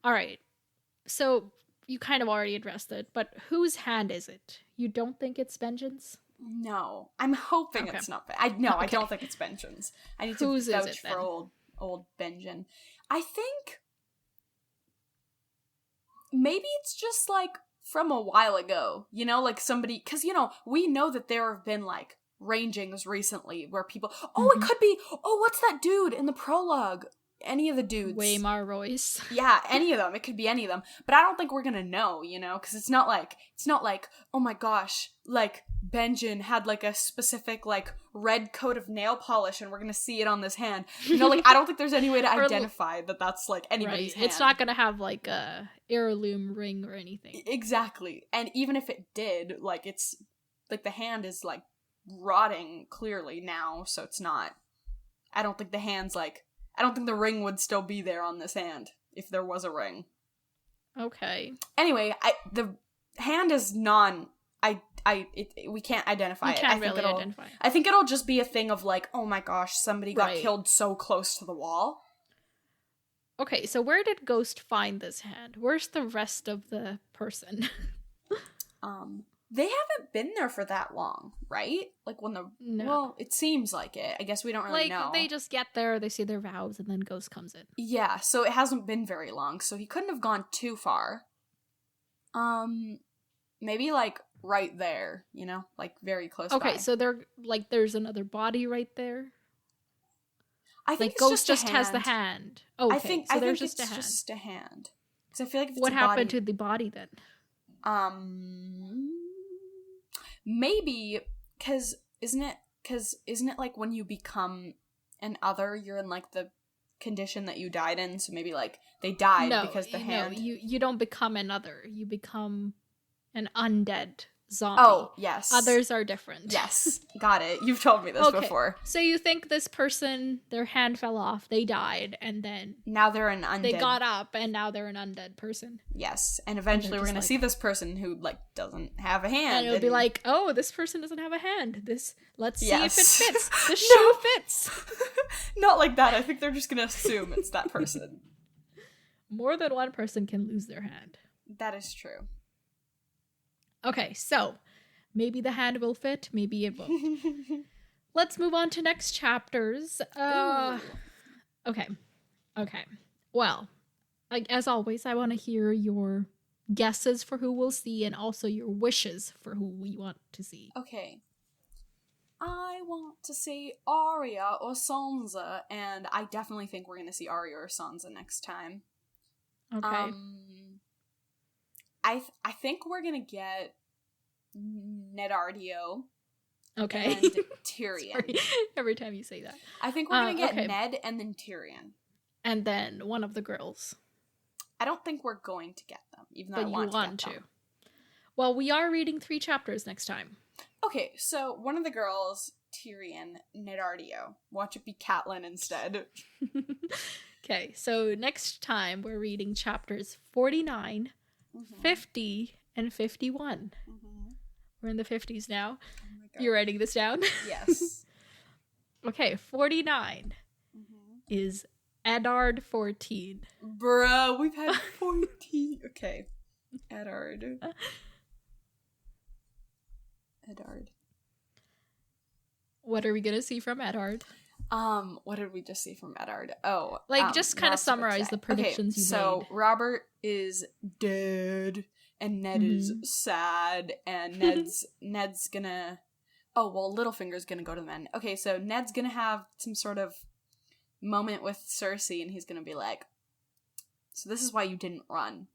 All right. So you kind of already addressed it, but whose hand is it? You don't think it's Benjen's? No. I'm hoping it's not. I don't think it's Benjen's. I need Whose to vouch is it, for old Benjen. I think maybe it's just like from a while ago, you know, like somebody, because, you know, we know that there have been like rangings recently where people, it could be, what's that dude in the prologue? Any of the dudes. Waymar Royce. Yeah, any of them. It could be any of them. But I don't think we're gonna know, you know? Because it's not like, oh my gosh, like, Benjen had, like, a specific, like, red coat of nail polish and we're gonna see it on this hand. You know, like, I don't think there's any way to identify that that's, like, anybody's hand. It's not gonna have, like, a heirloom ring or anything. Exactly. And even if it did, like, it's, like, the hand is, like, rotting clearly now, so it's not. I don't think the hand's, like, I don't think the ring would still be there on this hand if there was a ring. Okay. Anyway, the hand is we can't identify it. Can't really identify. I think it'll just be a thing of like, oh my gosh, somebody got killed so close to the wall. Okay, so where did Ghost find this hand? Where's the rest of the person? They haven't been there for that long, right? Like when well, it seems like it. I guess we don't really know. Like, they just get there, they say their vows, and then Ghost comes in. Yeah, so it hasn't been very long, so he couldn't have gone too far. Maybe, like, right there, you know? Like, very close by. Okay, so there's another body right there? I think like, Ghost just has the hand. Okay, I think there's it's just a hand. just a hand. Because I feel like if it's what a happened body, to the body then? Maybe, because isn't it like when you become an other, you're in like the condition that you died in, so maybe like they died because the hand. No, you don't become another. You become an undead zombie. Oh, yes. Others are different. Yes, got it. You've told me this before. So you think this person, their hand fell off, they died, and then now they're an undead. They got up, and now they're an undead person. Yes, and eventually we're gonna see this person who like doesn't have a hand, and it'll be like, oh, this person doesn't have a hand. Let's see if it fits. The shoe fits. Not like that. I think they're just gonna assume it's that person. More than one person can lose their hand. That is true. Okay, so maybe the hand will fit, maybe it won't. Let's move on to next chapters. Okay. Well, as always, I want to hear your guesses for who we'll see and also your wishes for who we want to see. Okay. I want to see Arya or Sansa, and I definitely think we're going to see Arya or Sansa next time. Okay. I think we're going to get Neddardio. Okay. And Tyrion. Sorry. Every time you say that. I think we're going to get okay. Ned and then Tyrion. And then one of the girls. I don't think we're going to get them, even though but I want you want to. Well, we are reading 3 chapters next time. Okay, so one of the girls, Tyrion, Neddardio. Watch it be Catelyn instead. Okay, so next time we're reading chapters 49, 50, and 51. We're in the 50s now. Oh my God. You're writing this down? Yes. Okay, 49 is Eddard 14. Bro, we've had 14. Okay. Eddard. Eddard. What are we gonna see from Eddard? What did we just see from Eddard? Oh, just kind of summarize the predictions you made. So Robert is dead, and Ned is sad, and Ned's gonna. Oh well, Littlefinger's gonna go to the men. Okay, so Ned's gonna have some sort of moment with Cersei, and he's gonna be like, "So this is why you didn't run."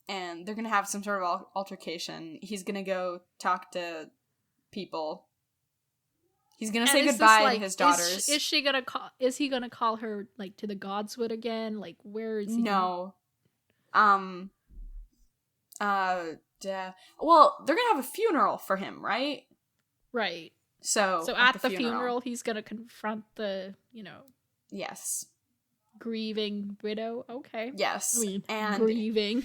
And they're gonna have some sort of altercation. He's gonna go talk to people. He's gonna say goodbye to his daughters. Is he gonna call her like to the Godswood again? Like where is he? No. Well, they're gonna have a funeral for him, right? Right. So at the funeral he's gonna confront the, yes, grieving widow. Okay. Yes. I mean, and grieving.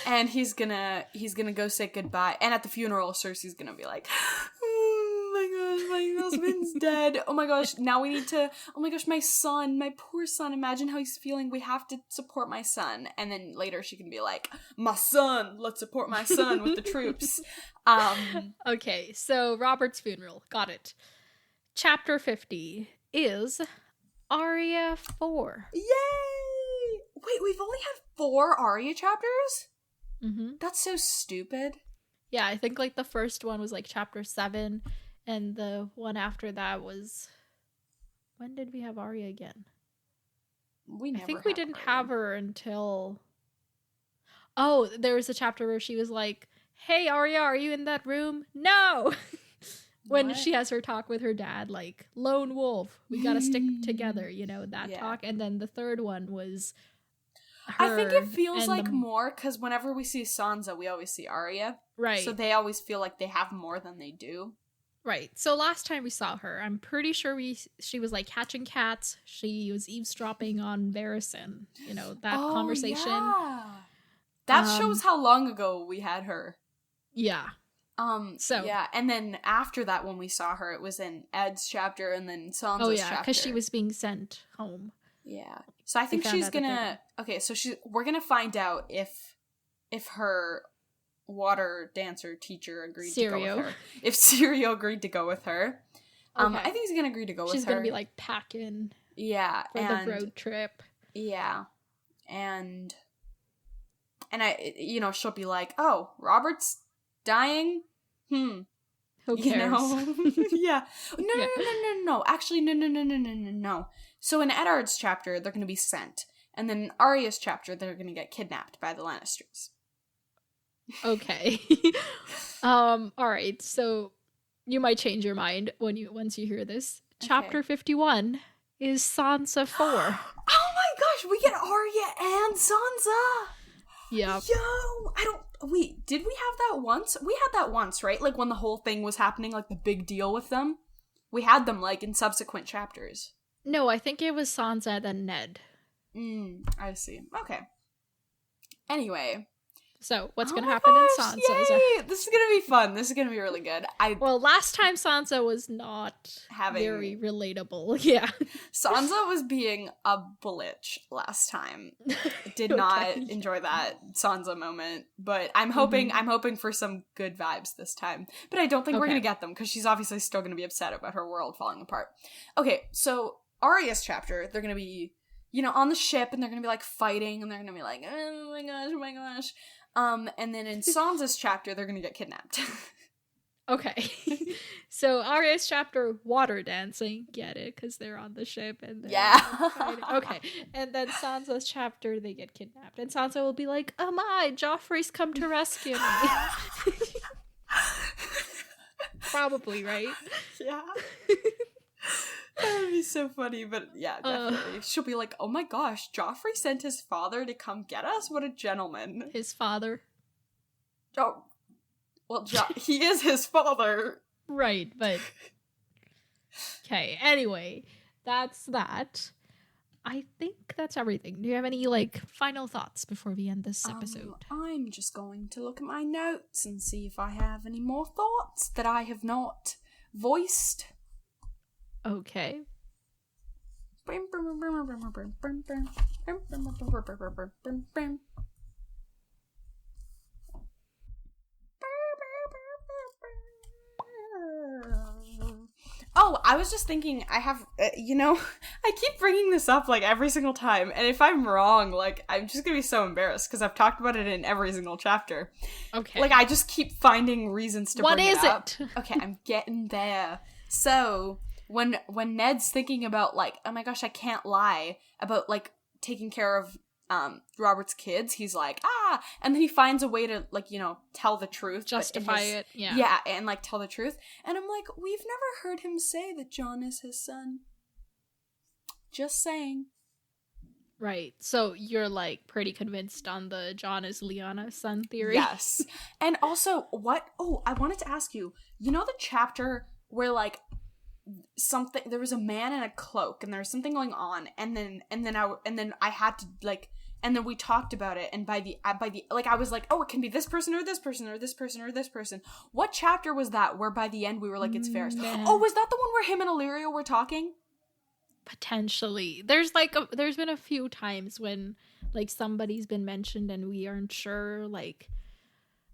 And he's gonna go say goodbye. And at the funeral, Cersei's gonna be like, "Oh my gosh, my husband's dead. Oh my gosh, now we need to. Oh my gosh, my son, my poor son. Imagine how he's feeling. We have to support my son." And then later she can be like, "My son. Let's support my son with the troops." Okay, so Robert's funeral. Got it. Chapter 50 is Arya 4. Yay! Wait, we've only had 4 Arya chapters? That's so stupid. Yeah, I think like the first one was like chapter 7, and the one after that was... When did we have Arya again? We didn't have her until... Oh, there was a chapter where she was like, "Hey Arya, are you in that room?" No! When she has her talk with her dad, like, "Lone wolf, we gotta stick together," that talk. And then the third one was her. I think it feels like more, because whenever we see Sansa, we always see Arya. Right. So they always feel like they have more than they do. Right. So last time we saw her, I'm pretty sure she was, like, hatching cats. She was eavesdropping on Varys, that conversation. Yeah. That shows how long ago we had her. Yeah. Yeah, and then after that, when we saw her, it was in Ed's chapter and then Sansa's chapter. Because she was being sent home. Yeah. So I think she's gonna... Okay, so we're gonna find out if her water dancer teacher agreed to go with her. If Syrio agreed to go with her. Okay. I think he's gonna agree to go with her. She's gonna be, like, packing. Yeah. For the road trip. Yeah. And she'll be like, "Oh, Robert's dying? Who cares? Yeah. No. Actually, no. So in Eddard's chapter, they're going to be sent. And then in Arya's chapter, they're going to get kidnapped by the Lannisters. Okay. All right. So you might change your mind once you hear this. Okay. Chapter 51 is Sansa 4. Oh my gosh, we get Arya and Sansa! Yeah. Wait, did we have that once? We had that once, right? Like when the whole thing was happening, like the big deal with them? We had them like in subsequent chapters. No, I think it was Sansa then Ned. I see. Okay. Anyway. So, what's going to happen in Sansa? Yay! This is going to be fun. This is going to be really good. Well, last time Sansa was not very relatable. Yeah. Sansa was being a bitch last time. Did not enjoy that Sansa moment, but I'm hoping for some good vibes this time. But I don't think we're going to get them because she's obviously still going to be upset about her world falling apart. Okay, so Arya's chapter, they're going to be on the ship, and they're gonna be like fighting, and they're gonna be like, oh my gosh, oh my gosh. And then in Sansa's chapter, they're gonna get kidnapped. Okay. So Arya's chapter, water dancing, get it, because they're on the ship and they're fighting. Okay. And then Sansa's chapter, they get kidnapped. And Sansa will be like, oh my, Joffrey's come to rescue me. Probably, right? Yeah. That would be so funny, but yeah, definitely. She'll be like, oh my gosh, Joffrey sent his father to come get us? What a gentleman. His father. Oh, well, he is his father. Right, but... Okay, anyway, that's that. I think that's everything. Do you have any, final thoughts before we end this episode? I'm just going to look at my notes and see if I have any more thoughts that I have not voiced. Okay. Oh, I was just thinking, I have, I keep bringing this up, every single time, and if I'm wrong, I'm just gonna be so embarrassed, because I've talked about it in every single chapter. Okay. I just keep finding reasons to bring it up. What is it? Okay, I'm getting there. So, when Ned's thinking about, oh my gosh, I can't lie, about, taking care of, Robert's kids, he's like, and then he finds a way to, tell the truth. Justify it, yeah. Yeah, and, tell the truth. And I'm like, we've never heard him say that Jon is his son. Just saying. Right, so you're, pretty convinced on the Jon is Lyanna's son theory? Yes. And also, I wanted to ask you, the chapter where, there was a man in a cloak, and there was something going on, and then I had to, and then we talked about it, and by the I was like, oh, it can be this person or this person or this person or this person. What chapter was that where by the end we were like, it's Ferris? Oh, was that the one where him and Illyrio were talking? Potentially. There's there's been a few times when somebody's been mentioned and we aren't sure.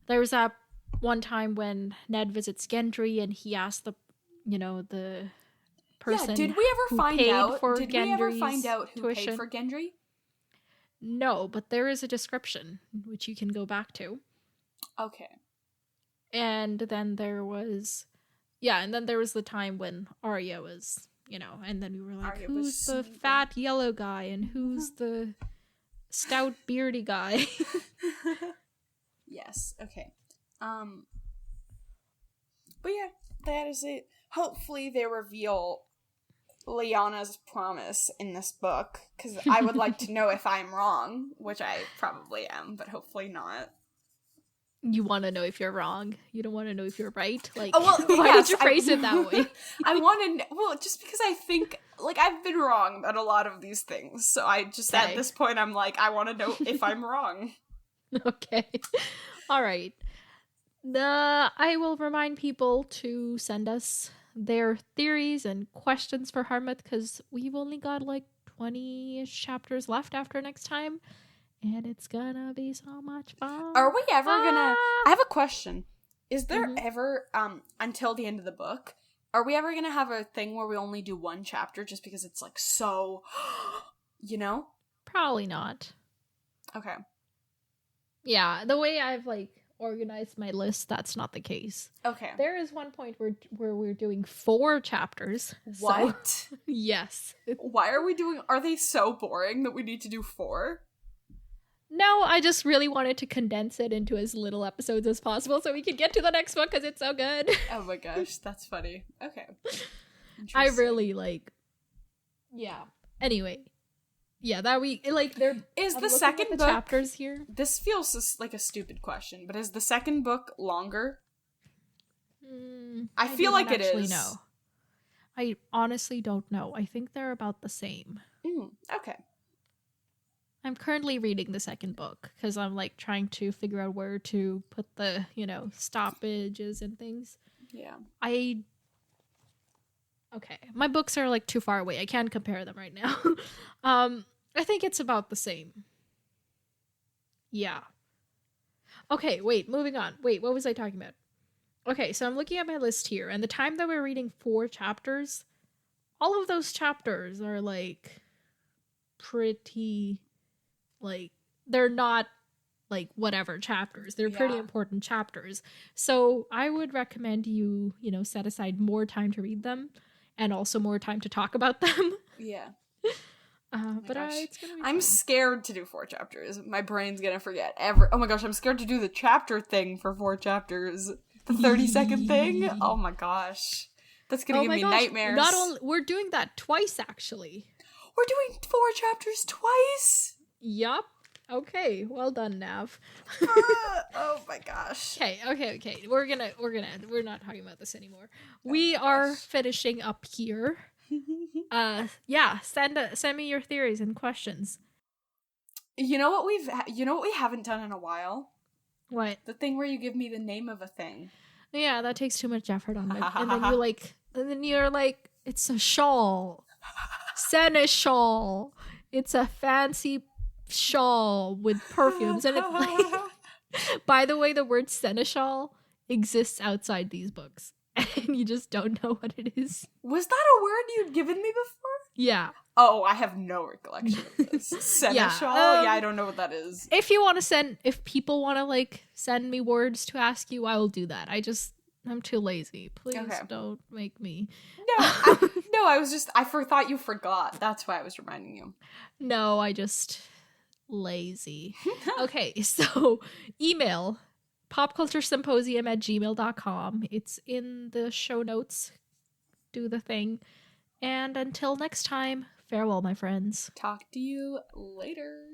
There was that one time when Ned visits Gendry and he asked the person. Yeah, did we ever find out who tuition. paid for Gendry? No, but there is a description which you can go back to. Okay. And then there was the time when Arya was, and then we were like, Arya who's the fat yellow guy and who's the stout beardy guy? Yes, okay. But yeah, that is it. Hopefully they reveal Lyanna's promise in this book, because I would like to know if I'm wrong, which I probably am, but hopefully not. You want to know if you're wrong. You don't want to know if you're right. Why yes, did you phrase it that way? I want to just because I think, I've been wrong about a lot of these things, so I just, at this point, I'm like, I want to know if I'm wrong. Okay. All right. I will remind people to send us their theories and questions for Harmouth, because we've only got 20-ish chapters left after next time, and it's gonna be so much fun. Are we ever gonna... I have a question. Is there ever, until the end of the book, are we ever gonna have a thing where we only do one chapter just because it's so, Probably not. Okay. Yeah, the way I've organized my list, that's not the case. Okay. There is one point where we're doing 4 chapters. What? So, yes. Why are they so boring that we need to do 4? No, I just really wanted to condense it into as little episodes as possible so we could get to the next one because it's so good. Oh my gosh, that's funny. Okay. I really yeah. Anyway. Yeah, that we there is the second book chapters here. This feels like a stupid question, but is the second book longer? I feel like it is. No, I honestly don't know. I think they're about the same. Okay. I'm currently reading the second book because I'm trying to figure out where to put the stoppages and things. Yeah. Okay, my books are too far away. I can't compare them right now. I think it's about the same. Yeah. Okay, wait, moving on. Wait, what was I talking about? Okay, so I'm looking at my list here, and the time that we're reading 4 chapters, all of those chapters are pretty, like, they're not like whatever chapters. They're pretty Yeah. important chapters. So I would recommend you, set aside more time to read them and also more time to talk about them. Yeah. But gosh. it's gonna be I'm fun. scared to do 4 chapters. My brain's gonna forget oh my gosh, I'm scared to do the chapter thing for 4 chapters. The 30-second thing? Oh my gosh. That's gonna give me nightmares. Not only we're doing that twice, actually. We're doing 4 chapters twice? Yup. Okay, well done, Nav. Oh my gosh. Okay. We're not talking about this anymore. We are finishing up here. Yeah, send me your theories and questions. You know what we haven't done in a while? What? The thing where you give me the name of a thing. Yeah, that takes too much effort on my and then you're like, it's a shawl. Seneschal. It's a fancy shawl with perfumes. And by the way, the word seneschal exists outside these books. And you just don't know what it is. Was that a word you'd given me before? Yeah. Oh, I have no recollection of this. Seneschal? Yeah, I don't know what that is. If people want to send me words to ask you, I will do that. I'm too lazy. Please don't make me. I thought you forgot. That's why I was reminding you. No, I just lazy. Okay, so email popculturesymposium@gmail.com. It's in the show notes. Do the thing. And until next time, farewell, my friends. Talk to you later.